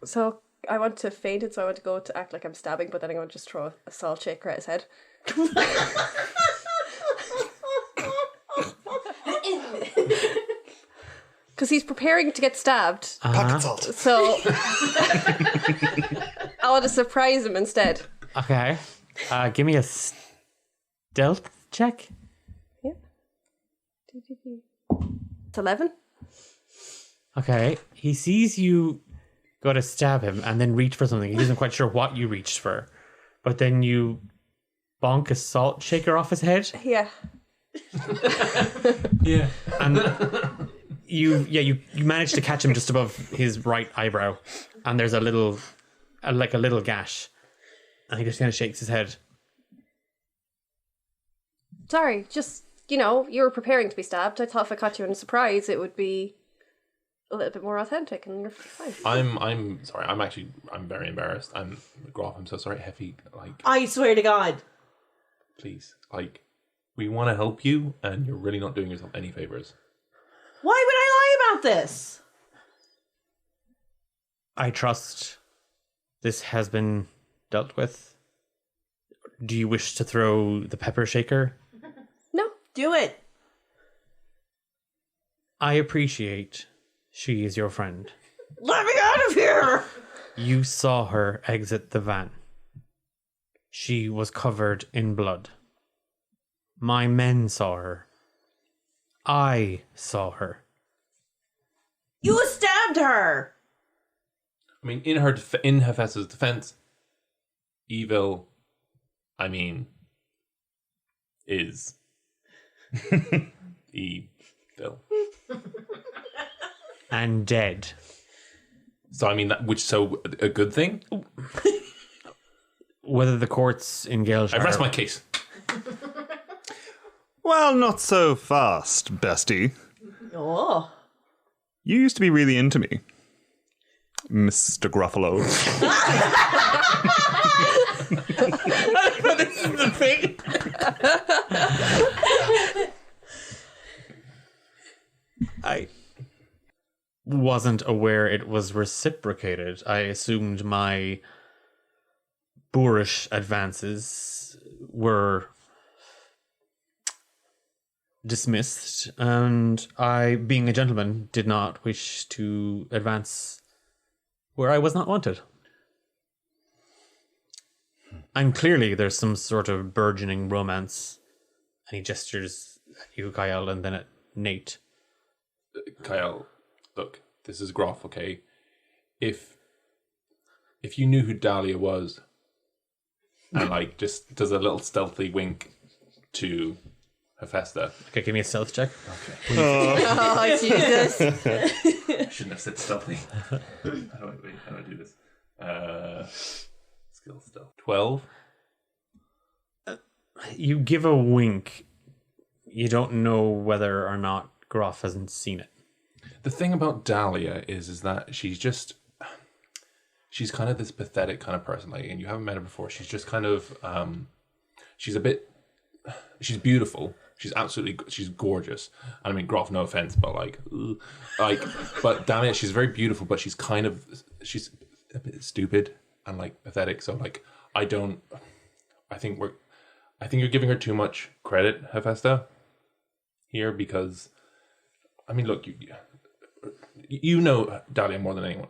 So I want to feint it, so I want to go to act like I'm stabbing, but then I'm going to just throw a salt shaker at his head. Because he's preparing to get stabbed. Pocket salt. So I want to surprise him instead. Okay. Give me a stealth check. Yeah. It's 11. Okay. He sees you go to stab him and then reach for something. He isn't quite sure what you reached for. But then you bonk a salt shaker off his head. Yeah. Yeah. And you manage to catch him just above his right eyebrow. And there's a little gash. And he just kind of shakes his head. Sorry, just, you were preparing to be stabbed. I thought if I caught you in a surprise, it would be a little bit more authentic and you're fine. I'm sorry. I'm very embarrassed. Groff, I'm so sorry. Heffy, I swear to God. please, we want to help you and you're really not doing yourself any favors. Why would I lie about this? I trust this has been dealt with. Do you wish to throw the pepper shaker? No. Do it. I appreciate she is your friend. Let me out of here. You saw her exit the van. She was covered in blood. My men saw her. I saw her. You stabbed her. I mean, in Hephaesta's defense, evil, is evil. And dead. So a good thing? Whether the courts in Gaelshire... I rest my case. Well, not so fast, bestie. Oh. You used to be really into me, Mr. Gruffalo. This is the thing. I wasn't aware it was reciprocated. I assumed my boorish advances were dismissed, and I, being a gentleman, did not wish to advance where I was not wanted. And clearly there's some sort of burgeoning romance. And he gestures at you, Cael, and then at Nate. Cael, look, this is Groff, okay? If you knew who Dahlia was, and just does a little stealthy wink to Hephaesta. Okay, give me a stealth check. Okay. Oh, Jesus. I shouldn't have said stealthy. How do I do this? Skill stealth. 12. You give a wink. You don't know whether or not Groff hasn't seen it. The thing about Dahlia is that she's kind of this pathetic kind of person, and you haven't met her before. She's just kind of she's beautiful. She's gorgeous. And I mean, Groff, no offense, but but Dahlia, she's very beautiful, but she's a bit stupid and pathetic. So I think you're giving her too much credit, Hephaesta, here, because I mean, look, you know Dahlia more than anyone.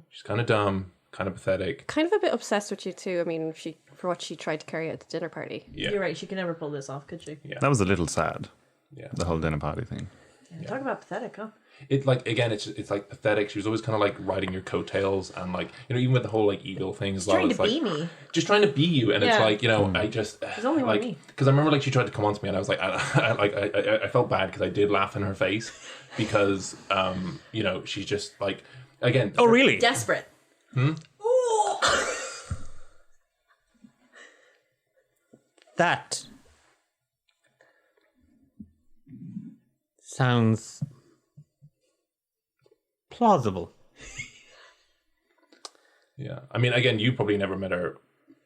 She's kind of dumb, kind of pathetic, Kind of a bit obsessed with you too. I mean, for what she tried to carry at the dinner party. Yeah, You're right. She could never pull this off, could she? Yeah. That was a little sad. Yeah. The whole dinner party thing. Yeah. Talk about pathetic, huh? It again, it's pathetic. She was always kind of riding your coattails, and even with the whole evil thing as well. Trying It's to be me. just trying to be you, and Yeah. it's I just There's only one me. because I remember she tried to come on to me, and I was I felt bad because I did laugh in her face because she's just again. Oh, really? Desperate. That sounds plausible. Yeah, I mean, again, you probably never met her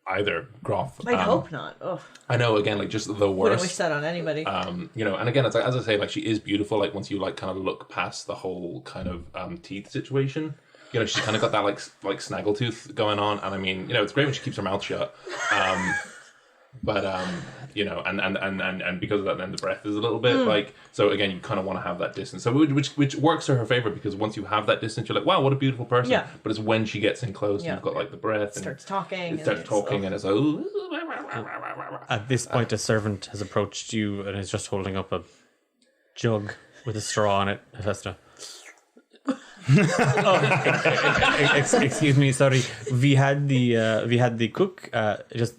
either, Groff. I'd hope not. Ugh. I know, again, just the worst. Wouldn't wish that on anybody. And again, it's as I say, she is beautiful. Once you kind of look past the whole kind of teeth situation, she's kind of got that snaggletooth going on, and I mean, it's great when she keeps her mouth shut. But and because of that, then the breath is a little bit so again, you kind of want to have that distance. So which works to her favor, because once you have that distance, you're like, wow, what a beautiful person. Yeah. But it's when she gets in close, and you've got the breath, and starts talking. it starts talking, and it's like. At this point, a servant has approached you and is just holding up a jug with a straw on it, Hephaesta. Excuse me, sorry. We had the cook just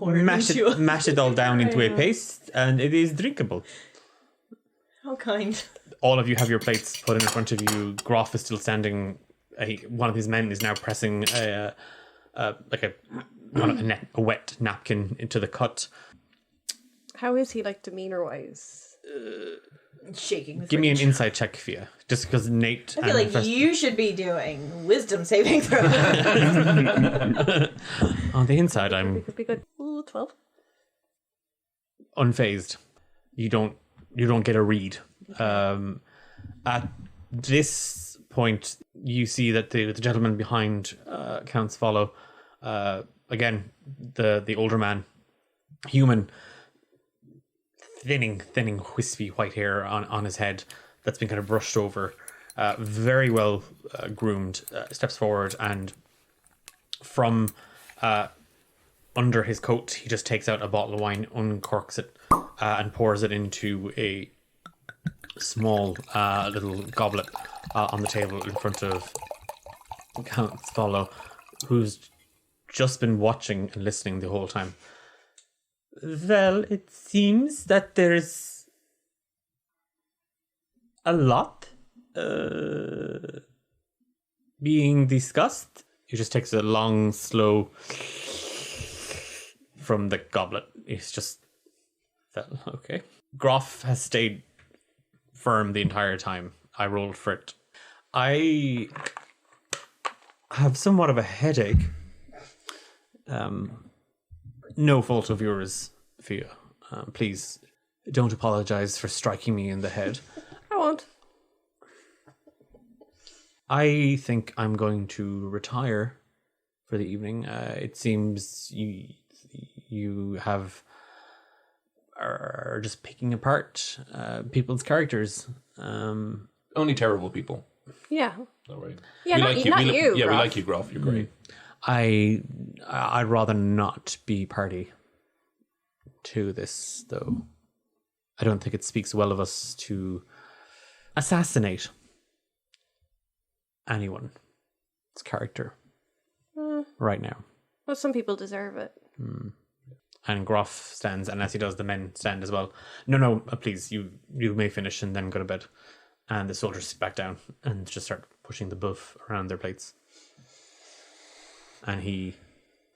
mash it all down into a paste, and it is drinkable. How kind. All of you have your plates put in front of you. Groff is still standing. One of his men is now pressing a wet napkin into the cut. How is he like demeanor wise? Shaking. Give me an insight check, Fia. Just because Nate. I feel like you should be doing wisdom saving throw. On the inside, I'm Could be good. Ooh, 12. unfazed. You don't get a read. At this point, you see that the gentleman behind Count's follow. Again, the older man, human, thinning, wispy white hair on his head that's been kind of brushed over. Very well groomed. Steps forward and from under his coat, he just takes out a bottle of wine, uncorks it, and pours it into a small little goblet on the table in front of Count's follow, who's just been watching and listening the whole time. Well, it seems that there's a lot being discussed. He just takes a long, slow from the goblet. It's just, well, okay. Groff has stayed firm the entire time. I rolled for it. I have somewhat of a headache. No fault of yours, Fia. Please don't apologize for striking me in the head. I won't. I think I'm going to retire for the evening. It seems you are just picking apart people's characters. Only terrible people. Yeah. All right. Yeah, not you, Yeah, we Groff. like you, Groff. You're great. I'd rather not be party to this, though. I don't think it speaks well of us to assassinate anyone's character right now. Well, some people deserve it. And Groff stands, and as he does, the men stand as well. No, please, you may finish and then go to bed. And the soldiers sit back down and just start pushing the buff around their plates. And he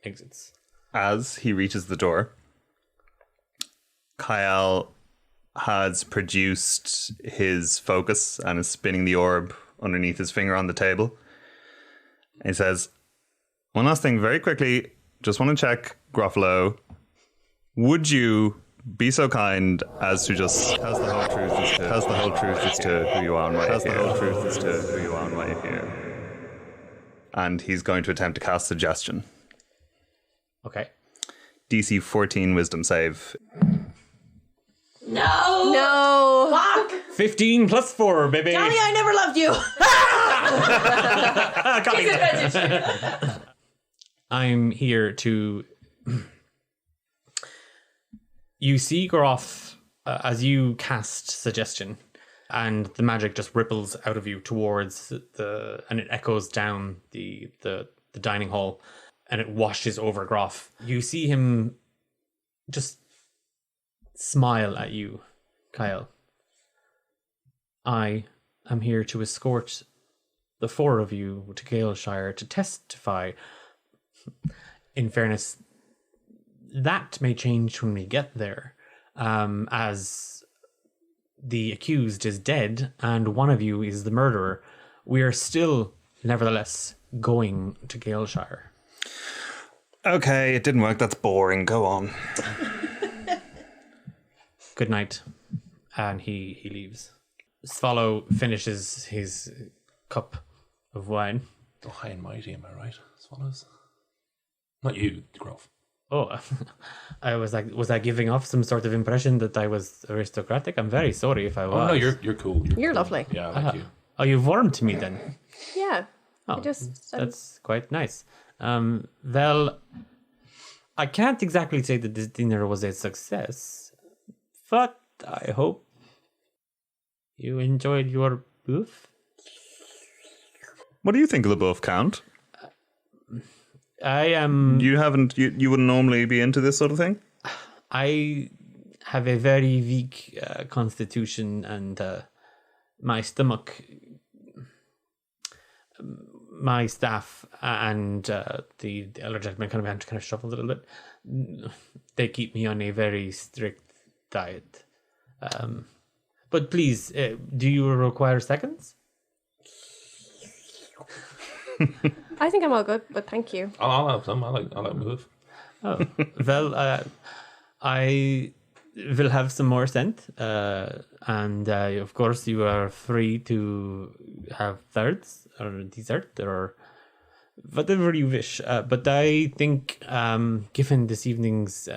exits. As he reaches the door, Cael has produced his focus and is spinning the orb underneath his finger on the table. And he says, one last thing, very quickly, just want to check, Gruffalo, would you be so kind as to just tell the whole truth as to who you are and why you're here? And he's going to attempt to cast suggestion. Okay. DC 14 wisdom save. No! Fuck! 15 plus 4, baby. Johnny, I never loved you! I'm here to... You see Groff as you cast suggestion, and the magic just ripples out of you towards and it echoes down the dining hall, and it washes over Groff. You see him just smile at you, Cael. I am here to escort the four of you to Galeshire to testify. In fairness, that may change when we get there, as the accused is dead and one of you is the murderer. We are still, nevertheless, going to Galeshire. Okay, it didn't work. That's boring. Go on. Good night. And he leaves. Swallow finishes his cup of wine. Oh, high and mighty, am I right? Swallows. Not you, Groff. Oh, I was like, was I giving off some sort of impression that I was aristocratic? I'm very sorry if I was. Oh, no, you're cool. You're lovely. Yeah, I like you. Oh, you warmed to me then. Yeah. Oh, I'm that's quite nice. Well, I can't exactly say that this dinner was a success, but I hope you enjoyed your booth. What do you think of the buff, Count? I am. You wouldn't normally be into this sort of thing? I have a very weak constitution, and my stomach, my staff, and the elder gentleman kind of shuffle a little bit. They keep me on a very strict diet. But please, do you require seconds? I think I'm all good, but thank you. I'll have some. I like move. Oh, well, I will have some more sent, and of course you are free to have thirds or dessert or whatever you wish. But I think, given this evening's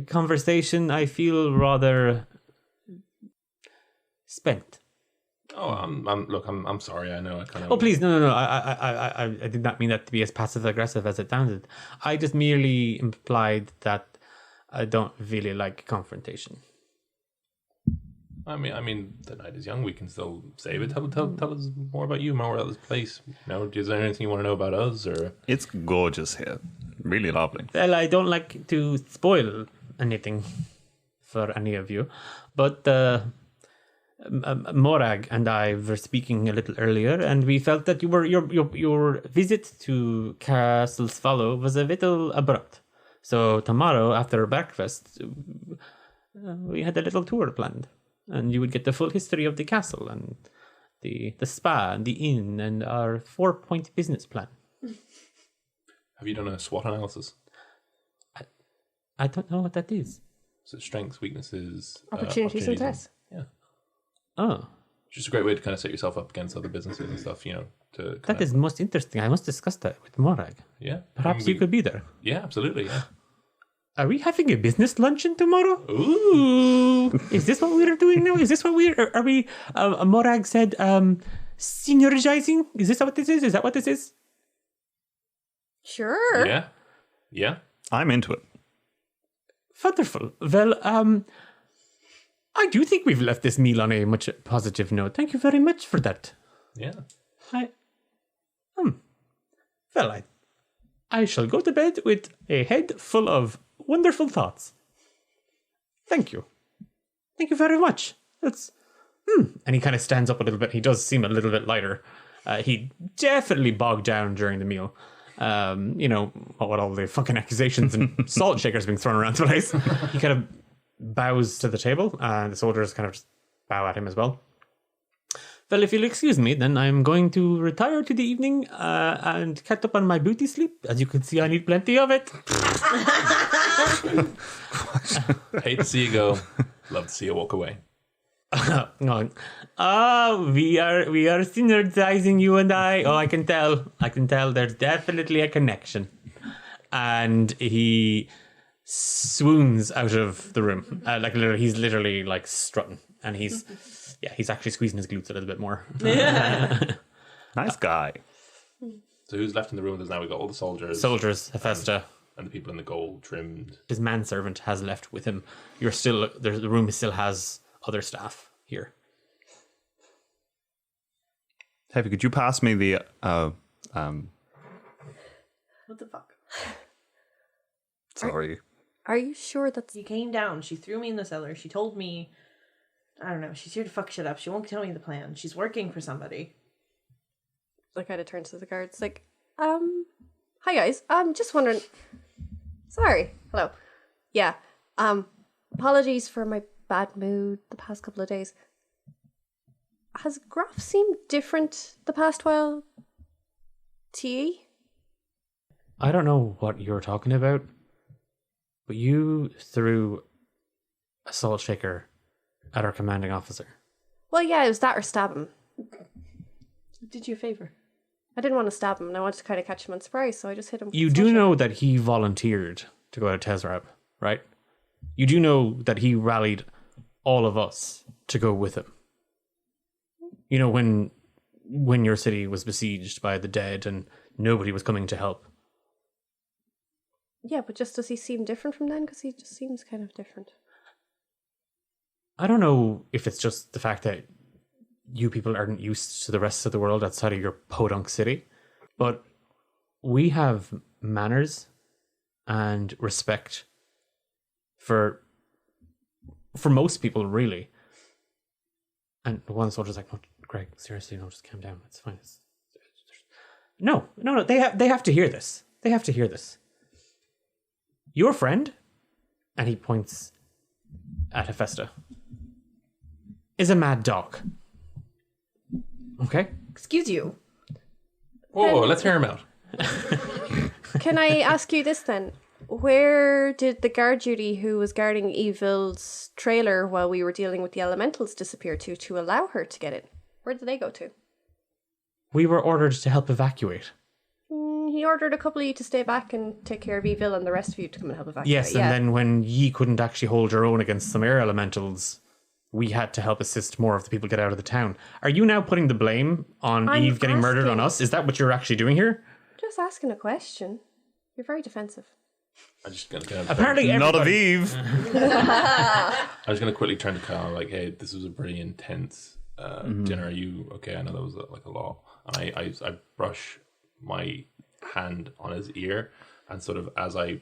conversation, I feel rather spent. Oh, I'm sorry. I know I kind of. Oh, please, no. I did not mean that to be as passive aggressive as it sounded. I just merely implied that I don't really like confrontation. I mean, the night is young. We can still save it. Tell us more about you, more about this place. Is there anything you want to know about us, or? It's gorgeous here. Really lovely. Well, I don't like to spoil anything for any of you, but Morag and I were speaking a little earlier, and we felt that your visit to Castle Swallow was a little abrupt. So tomorrow after breakfast, we had a little tour planned, and you would get the full history of the castle and the spa and the inn and our 4-point business plan. Have you done a SWOT analysis? I don't know what that is. So strengths, weaknesses, Opportunities and threats. Yeah. Oh. Just a great way to kind of set yourself up against other businesses and stuff, That is most interesting. I must discuss that with Morag. Yeah. Perhaps you could be there. Yeah, absolutely, yeah. Are we having a business luncheon tomorrow? Ooh. Is this what we're doing now? Is this what are we, Morag said, seniorigizing? Is this what this is? Is that what this is? Sure. Yeah. Yeah. I'm into it. Wonderful. Well, I do think we've left this meal on a much positive note. Thank you very much for that. Yeah. Well, I shall go to bed with a head full of wonderful thoughts. Thank you. Thank you very much. That's... And he kind of stands up a little bit. He does seem a little bit lighter. He definitely bogged down during the meal. What all the fucking accusations and salt shakers being thrown around the place. He kind of bows to the table, and the soldiers kind of just bow at him as well. Well, if you'll excuse me, then I'm going to retire to the evening and catch up on my beauty sleep. As you can see, I need plenty of it. Hate to see you go. Love to see you walk away. No. We are synergizing, you and I. Oh, I can tell there's definitely a connection. And he swoons out of the room. He's literally like strutting, and he's actually squeezing his glutes a little bit more. Nice guy. So who's left in the room? There's now we've got all the soldiers. Hephaesta. And the people in the gold trimmed. His manservant has left with him. The room still has other staff here. Heavy, could you pass me the What the fuck? Sorry. Are you sure that's... You came down. She threw me in the cellar. She told me, I don't know, she's here to fuck shit up. She won't tell me the plan. She's working for somebody. Like, kind of turns to the guards, like, hi guys, I'm just wondering... Sorry. Hello. Yeah. Apologies for my bad mood the past couple of days. Has Graf seemed different the past while? T? I don't know what you're talking about, but you threw a salt shaker at our commanding officer. Well, yeah, it was that or stab him. Did you a favor? I didn't want to stab him, and I wanted to kind of catch him on surprise, so I just hit him. You do know that he volunteered to go to Tezrab, right? You do know that he rallied all of us to go with him. You know, when your city was besieged by the dead and nobody was coming to help. Yeah, but just does he seem different from then? Because he just seems kind of different. I don't know if it's just the fact that you people aren't used to the rest of the world outside of your podunk city, but we have manners and respect for most people, really. And one soldier's like, "No, Greg, seriously, no, just calm down. It's fine. No. They have to hear this. They have to hear this. Your friend," and he points at Hephaesta, "is a mad dog. Okay? Excuse you. Whoa, let's hear him out. Can I ask you this then? Where did the guard duty who was guarding Evil's trailer while we were dealing with the elementals disappear to allow her to get in? Where did they go to? We were ordered to help evacuate." He ordered a couple of you to stay back and take care of Evil and the rest of you to come and help evacuate. Yes, and then when ye couldn't actually hold your own against some air elementals, we had to help assist more of the people get out of the town. Are you now putting the blame on I'm Eve getting murdered on asking. us? Is that what you're actually doing here? Just asking a question. You're very defensive. I'm just gonna Apparently, Not of everybody- Eve. I was gonna quickly turn to Cael, like, "Hey, this was a pretty intense dinner. Are you okay? I know that was like a lot." And I brush my hand on his ear, and sort of as I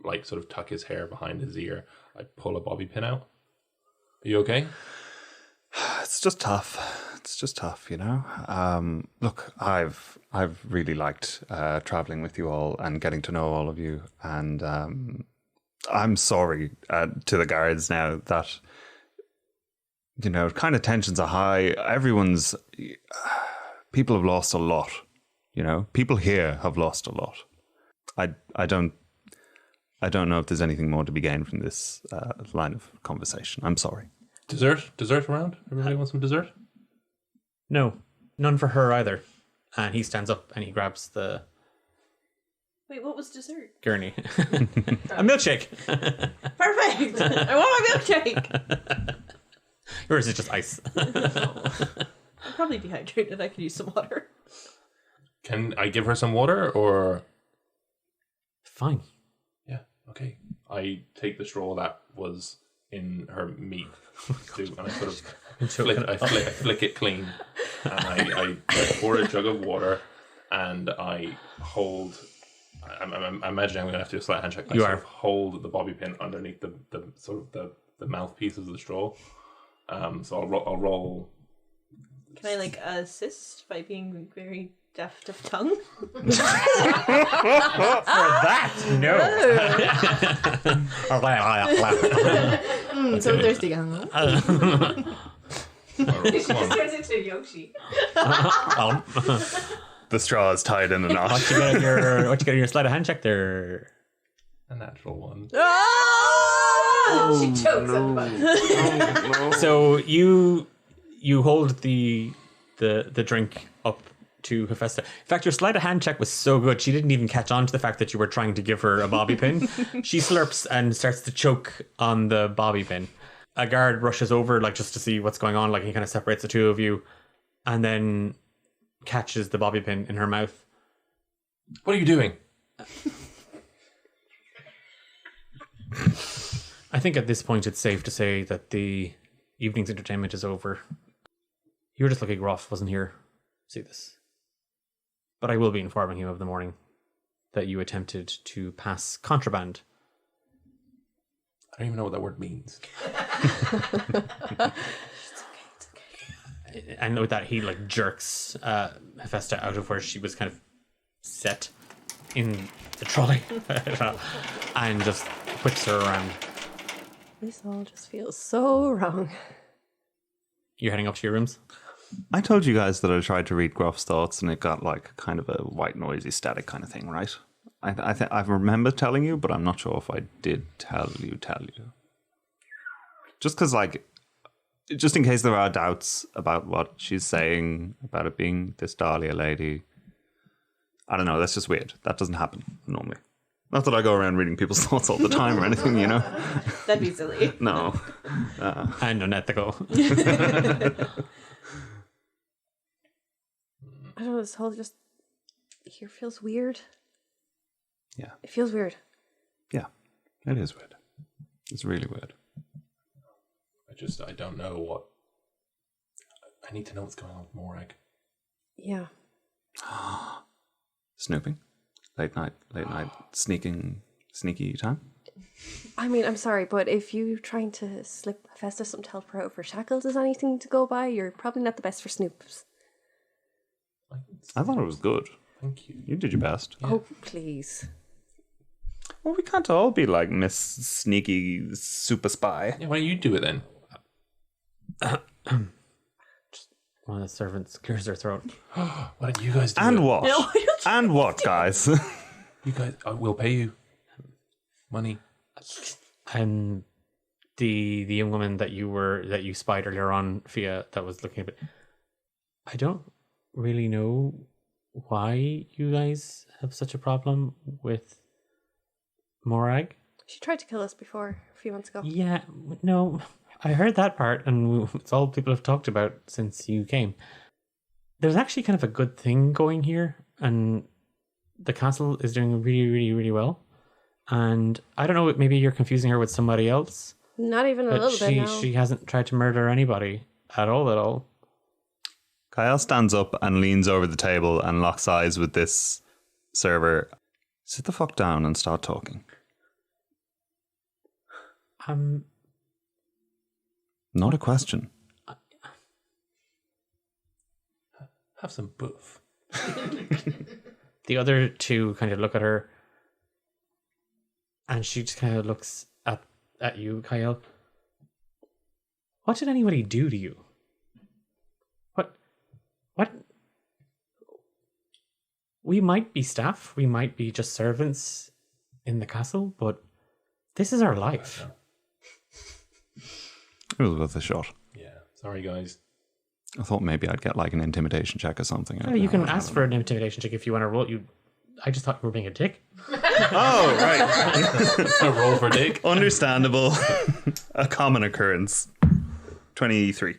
like sort of tuck his hair behind his ear, I pull a bobby pin out. Are you okay? It's just tough, you know. Look, I've really liked traveling with you all and getting to know all of you, and I'm sorry to the guards now that kind of tensions are high. People have lost a lot. People here have lost a lot. I don't know if there's anything more to be gained from this line of conversation. I'm sorry. Dessert around? Everybody wants some dessert? No, none for her either. And he stands up and he grabs the Wait, what was dessert? gurney. A milkshake. Perfect! I want my milkshake! Yours is just ice. I'm probably dehydrated. I could use some water. Can I give her some water or? Fine. Yeah, okay. I take the straw that was in her meat soup and I sort of flick it clean, and I pour a jug of water, and I hold. I'm imagining I'm going to have to do a slight hand check. I sort of hold the bobby pin underneath the sort of the mouthpiece of the straw. So I'll roll. Can I assist by being very deft of tongue? For that, no. So thirsty. Huh? She just turns into Yoshi. The straw is tied in a knot. What you got in your sleight of hand check there? A natural one. She chokes at the button. So you hold the drink up to Hephaesta. In fact, your sleight of hand check was so good, she didn't even catch on to the fact that you were trying to give her a bobby pin. She slurps and starts to choke on the bobby pin. A guard rushes over, just to see what's going on. He kind of separates the two of you, and then catches the bobby pin in her mouth. What are you doing? I think at this point it's safe to say that the evening's entertainment is over. You were just lucky Groff wasn't here. See this. But I will be informing you of the morning that you attempted to pass contraband. I don't even know what that word means. And with that, he jerks Hephaesta out of where she was kind of set in the trolley and just whips her around. This all just feels so wrong. You're heading up to your rooms? I told you guys that I tried to read Groff's thoughts and it got kind of a white noisy static kind of thing, right? I remember telling you, but I'm not sure if I did tell you. Just because, just in case there are doubts about what she's saying, about it being this Dahlia lady. I don't know, that's just weird. That doesn't happen normally. Not that I go around reading people's thoughts all the time or anything, That'd be silly. No. And unethical. I don't know, this whole just here feels weird. Yeah. It feels weird. Yeah, it is weird. It's really weird. I don't know what. I need to know what's going on with Morag. Yeah. Snooping? Late night, sneaky time? I mean, I'm sorry, but if you're trying to slip Hephaesta some to help her out of her shackles as anything to go by, you're probably not the best for snoops. I thought it was good. Thank you. You did your best. Yeah. Oh, please. Well, we can't all be like Miss Sneaky Super Spy. Yeah, why don't you do it then? One of the servants clears their throat. Why don't you guys do it? And what? No, why don't you And what, guys? You guys, I will pay you money. And the young woman that you spied earlier on, Fia, that was looking a bit. I don't really know why you guys have such a problem with Morag. She tried to kill us before a few months ago. Yeah, no, I heard that part, and it's all people have talked about since you came. There's actually kind of a good thing going here, and the castle is doing really, really, really well. And I don't know, maybe you're confusing her with somebody else. Not even a But little bit now. she hasn't tried to murder anybody at all. Cael stands up and leans over the table and locks eyes with this server. Sit the fuck down and start talking. Not a question. Have some boof. The other two kind of look at her, and she just kind of looks at you, Cael. What did anybody do to you? What? We might be staff, we might be just servants in the castle, but this is our life. It was worth a shot. Yeah. Sorry, guys. I thought maybe I'd get like an intimidation check or something. You can ask for an intimidation check if you want to roll. I just thought you were being a dick. Oh, right. A roll for dick. Understandable. A common occurrence. 23.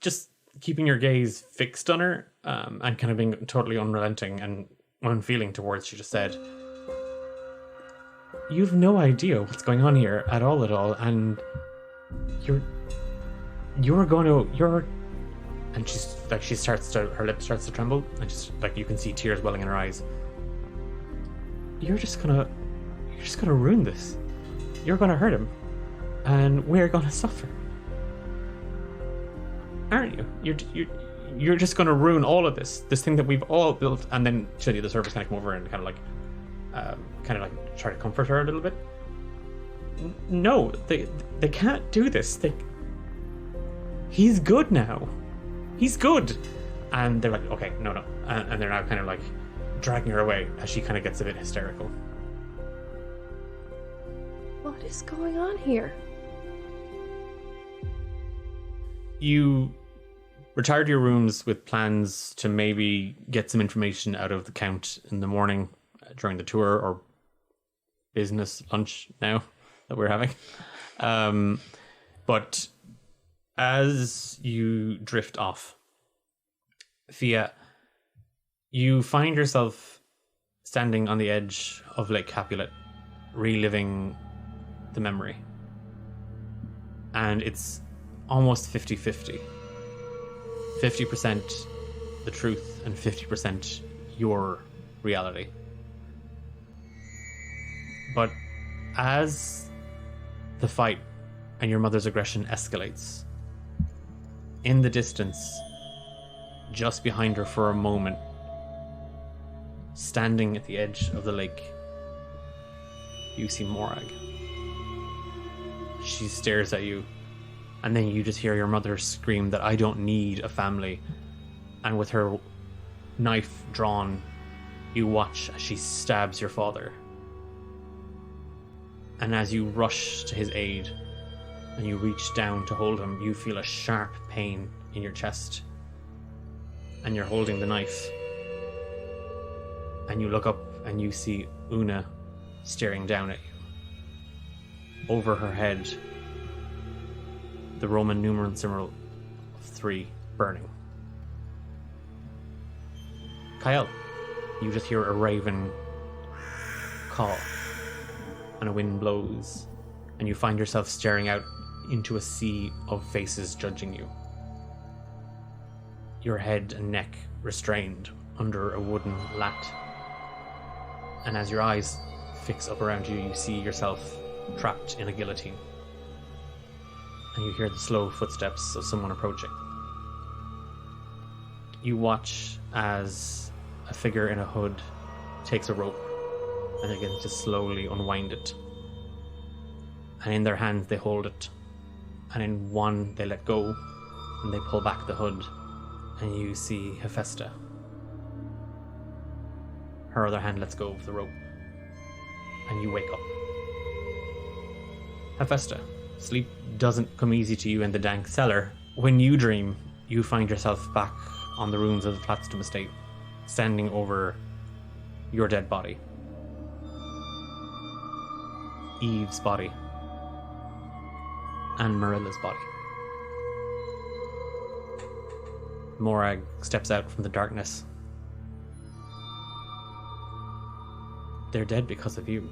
Just keeping your gaze fixed on her, and kind of being totally unrelenting and unfeeling towards, she just said, "You've no idea what's going on here at all, and you're and she's like, her lip starts to tremble, and just like you can see tears welling in her eyes. You're just gonna ruin this. You're gonna hurt him, and we're gonna suffer, aren't you? You're just gonna ruin all of this thing that we've all built." And then Chili, the servers, kind of come over and kind of like try to comfort her a little bit. No, they can't do this. He's good now. He's good. And they're like, okay, no. And they're now kind of like dragging her away as she kind of gets a bit hysterical. What is going on here? You retire to your rooms with plans to maybe get some information out of the Count in the morning during the tour or business lunch now that we're having. But as you drift off, Fia, you find yourself standing on the edge of Lake Capulet, reliving the memory. And it's almost 50-50. 50% the truth and 50% your reality. But as the fight and your mother's aggression escalates, in the distance, just behind her for a moment, standing at the edge of the lake, you see Morag. She stares at you, and then you just hear your mother scream that I don't need a family. And with her knife drawn, you watch as she stabs your father. And as you rush to his aid and you reach down to hold him, you feel a sharp pain in your chest. And you're holding the knife. And you look up and you see Una staring down at you. Over her head, the Roman numeral symbol of 3 burning. Cael, you just hear a raven call, and a wind blows, and you find yourself staring out into a sea of faces judging you. Your head and neck restrained under a wooden lat. And as your eyes fix up around you, you see yourself trapped in a guillotine. And you hear the slow footsteps of someone approaching. You watch as a figure in a hood takes a rope and begins to slowly unwind it. And in their hands they hold it. And in one they let go and they pull back the hood. And you see Hephaesta. Her other hand lets go of the rope. And you wake up. Hephaesta, sleep doesn't come easy to you in the dank cellar. When you dream, you find yourself back on the ruins of the Platstum estate, standing over your dead body. Eve's body. And Marilla's body. Morag steps out from the darkness. They're dead because of you.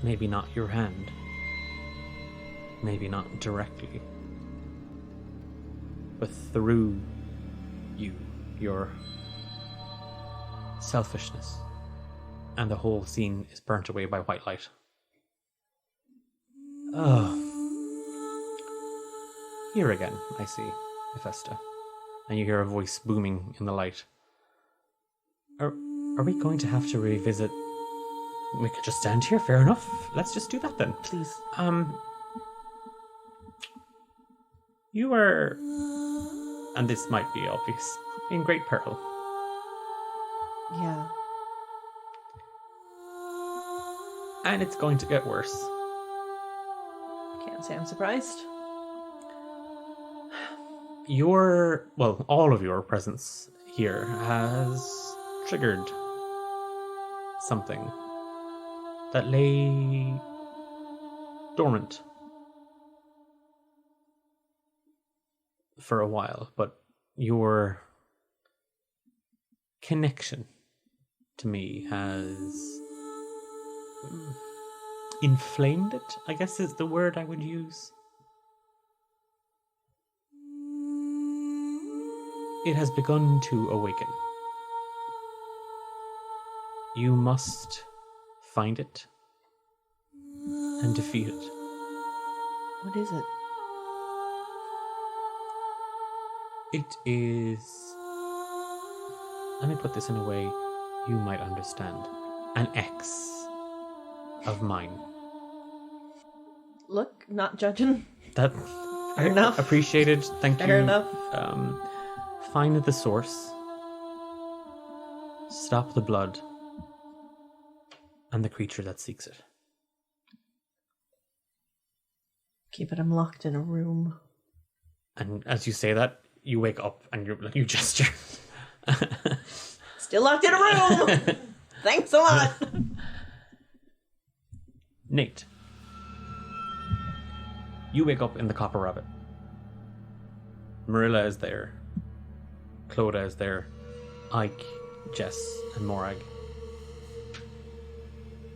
Maybe not your hand. Maybe not directly. But through you, your selfishness. And the whole scene is burnt away by white light. Oh. Here again, I see, Hephaesta. And you hear a voice booming in the light. Are we going to have to revisit? We could just stand here, fair enough. Let's just do that then. Please. You are, and this might be obvious, in great peril. Yeah. And it's going to get worse. Can't say I'm surprised. All of your presence here has triggered something that lay dormant for a while, but your connection to me has inflamed it, I guess is the word I would use. It has begun to awaken. You must find it and defeat it. What is it? It is... Let me put this in a way you might understand. An ex of mine. Look, not judging. That... Fair enough. Appreciated. Thank you. Fair enough. Find the source. Stop the blood. And the creature that seeks it. Keep it locked in a room. And as you say that, you wake up and you gesture. Still locked in a room! Thanks a lot! Nate. You wake up in the Copper Rabbit. Marilla is there. Clodagh is there. Ike, Jess, and Morag.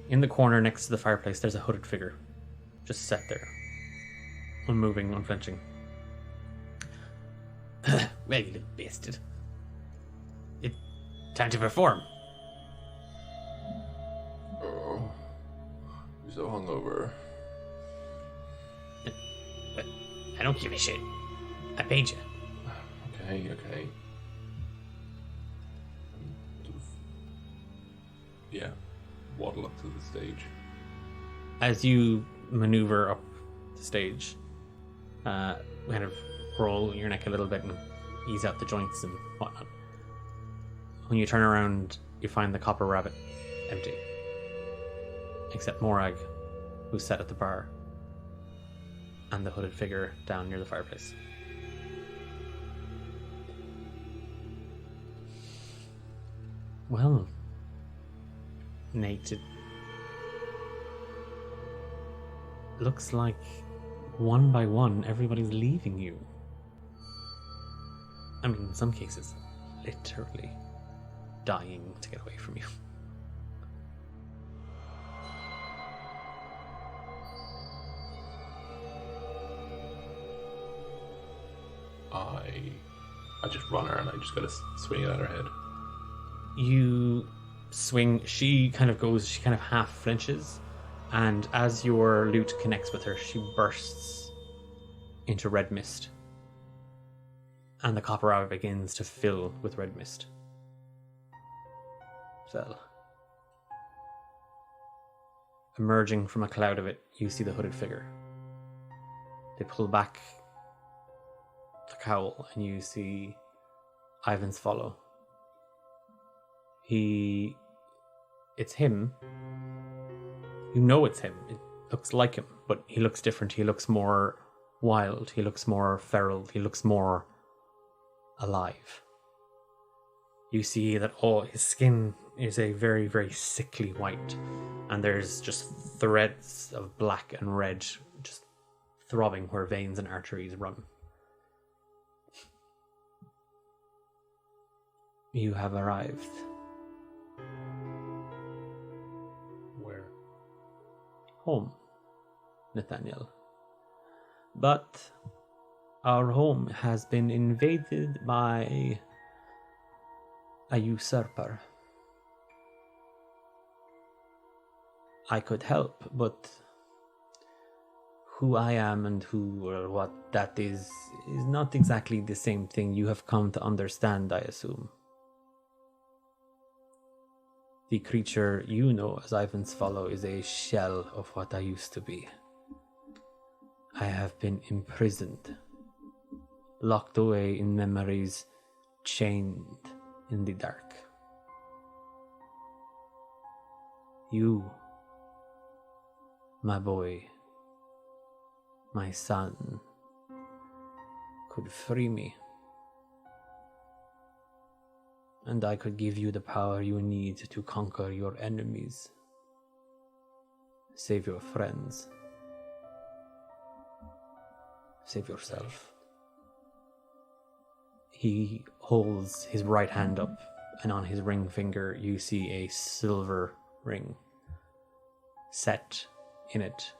In the corner next to the fireplace, there's a hooded figure. Just sat there. Unmoving, unflinching. Well, you little bastard. It's time to perform. Oh, you're so hungover. But I don't give a shit. I paid you. Okay. Yeah, waddle up to the stage. As you maneuver up the stage, kind of roll your neck a little bit and ease out the joints and whatnot. When you turn around, you find the Copper Rabbit empty. Except Morag, who's sat at the bar, and the hooded figure down near the fireplace. Well, Nate, it looks like one by one everybody's leaving you. I mean, in some cases, literally dying to get away from you. I just run her and I just gotta swing it at her head. You swing. She kind of half flinches, and as your lute connects with her, she bursts into red mist. And the copper hour begins to fill with red mist. So, emerging from a cloud of it, you see the hooded figure. They pull back the cowl, and you see Ivan's follow. It's him. You know it's him. It looks like him, but he looks different. He looks more wild. He looks more feral. He looks more alive. You see that his skin is a very, very sickly white, and there's just threads of black and red just throbbing where veins and arteries run. You have arrived. Where? Home, Nathaniel. But our home has been invaded by a usurper. I could help, but who I am and who or what that is not exactly the same thing you have come to understand, I assume. The creature you know as Ivan's follow is a shell of what I used to be. I have been imprisoned, locked away in memories, chained in the dark. You, my boy, my son, could free me. And I could give you the power you need to conquer your enemies, save your friends, save yourself. He holds his right hand up, and on his ring finger you see a silver ring. Set in it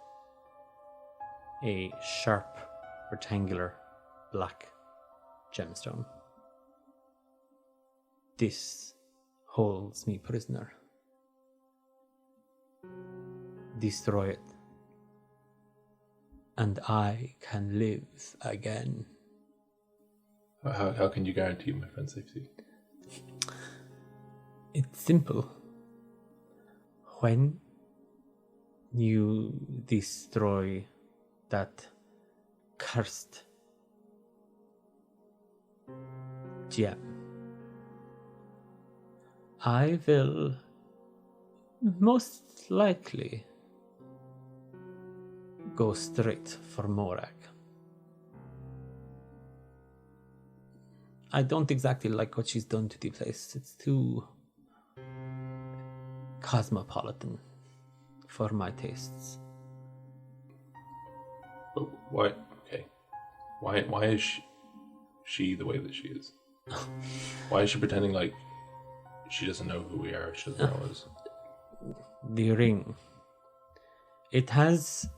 a sharp, rectangular, black gemstone. This holds me prisoner. Destroy it, and I can live again. How can you guarantee my friend's safety? It's simple. When you destroy that cursed gem, I will most likely go straight for Morag. I don't exactly like what she's done to the place. It's too cosmopolitan for my tastes. But why? Okay, why is she the way that she is? Why is she pretending like she doesn't know who we are? She doesn't know us. The ring. It has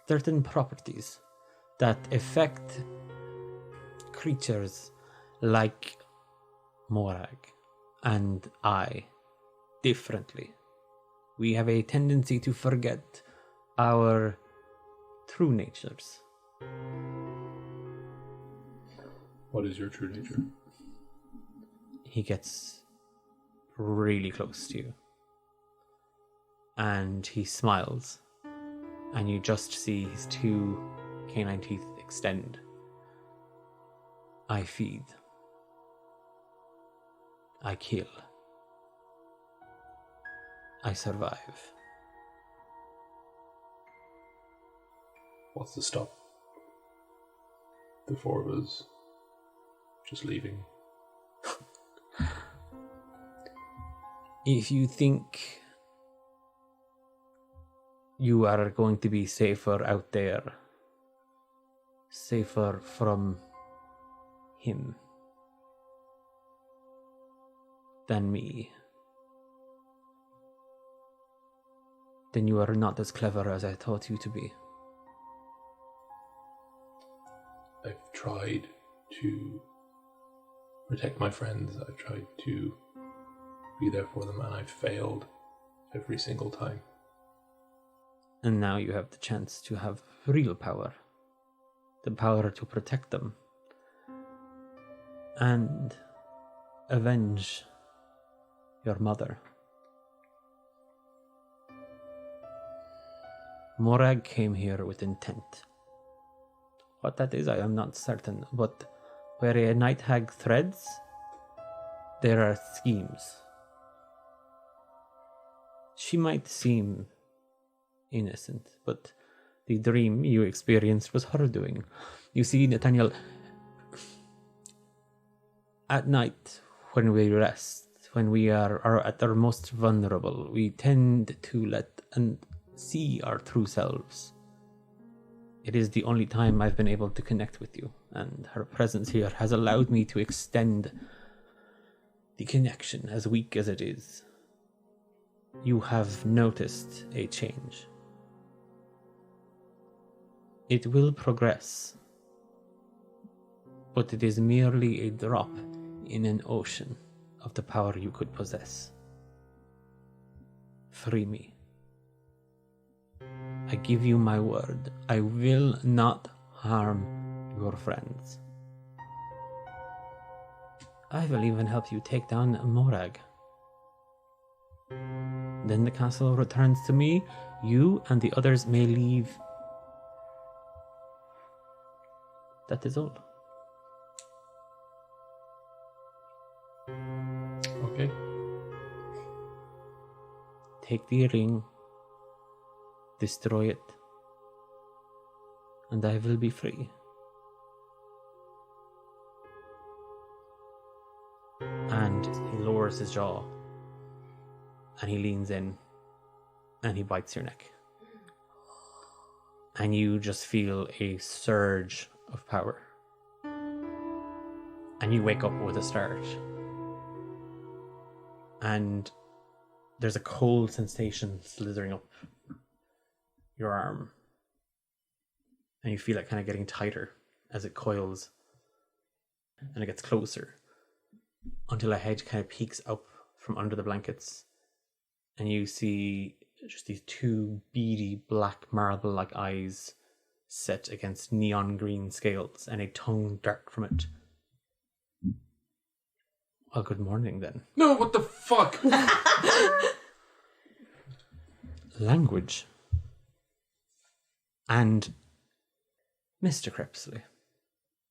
certain properties that affect creatures like Morag and I differently. We have a tendency to forget our true natures. What is your true nature? He gets really close to you. And he smiles. And you just see his two canine teeth extend. I feed. I kill. I survive. What's to stop the four of us just leaving? If you think you are going to be safer out there, safer from him than me, then you are not as clever as I thought you to be. I've tried to protect my friends. I've tried to be there for them, and I've failed every single time. And now you have the chance to have real power. The power to protect them. And avenge your mother. Morag came here with intent. What that is, I am not certain, but where a night hag threads, there are schemes. She might seem innocent, but the dream you experienced was her doing. You see, Nathaniel, at night, when we rest, when we are at our most vulnerable, we tend to let and see our true selves. It is the only time I've been able to connect with you, and her presence here has allowed me to extend the connection, as weak as it is. You have noticed a change. It will progress, but it is merely a drop in an ocean of the power you could possess. Free me. I give you my word. I will not harm your friends. I will even help you take down Morag. Then the castle returns to me. You and the others may leave. That is all. Okay. Take the ring. Destroy it. And I will be free. And he lowers his jaw. And he leans in. And he bites your neck. And you just feel a surge of power. And you wake up with a start. And there's a cold sensation slithering up your arm. And you feel it kind of getting tighter as it coils. And it gets closer. Until a head kind of peeks up from under the blankets. And you see just these two beady black marble-like eyes set against neon green scales, and a tongue dart from it. Well, good morning then. No, what the fuck? Language. And Mr. Crepsley,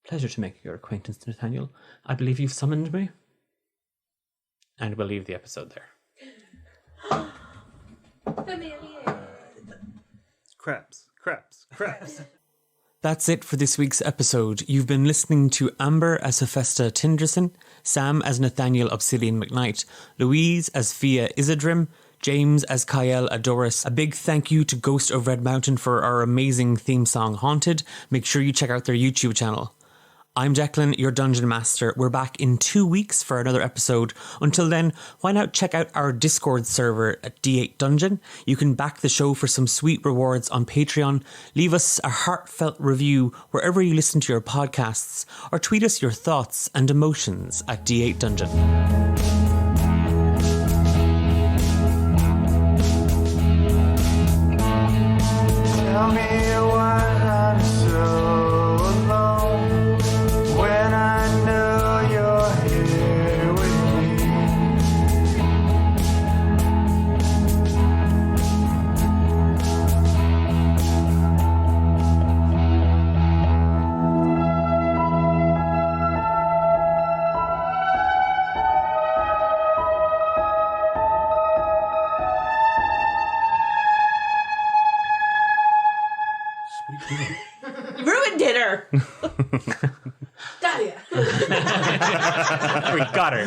pleasure to make your acquaintance, Nathaniel. I believe you've summoned me. And we'll leave the episode there. Craps. That's it for this week's episode. You've been listening to Amber as Hephaesta Tinderson, Sam as Nathaniel Obsidian McKnight, Louise as Fia Izzidrim, James as Cael Adorous. A big thank you to Ghost of Red Mountain for our amazing theme song, Haunted. Make sure you check out their YouTube channel. I'm Declan, your Dungeon Master. We're back in 2 weeks for another episode. Until then, why not check out our Discord server at D8 Dungeon? You can back the show for some sweet rewards on Patreon, leave us a heartfelt review wherever you listen to your podcasts, or tweet us your thoughts and emotions at D8 Dungeon. Tell me why I'm so alone when I know you're here with Ruined dinner. We got her.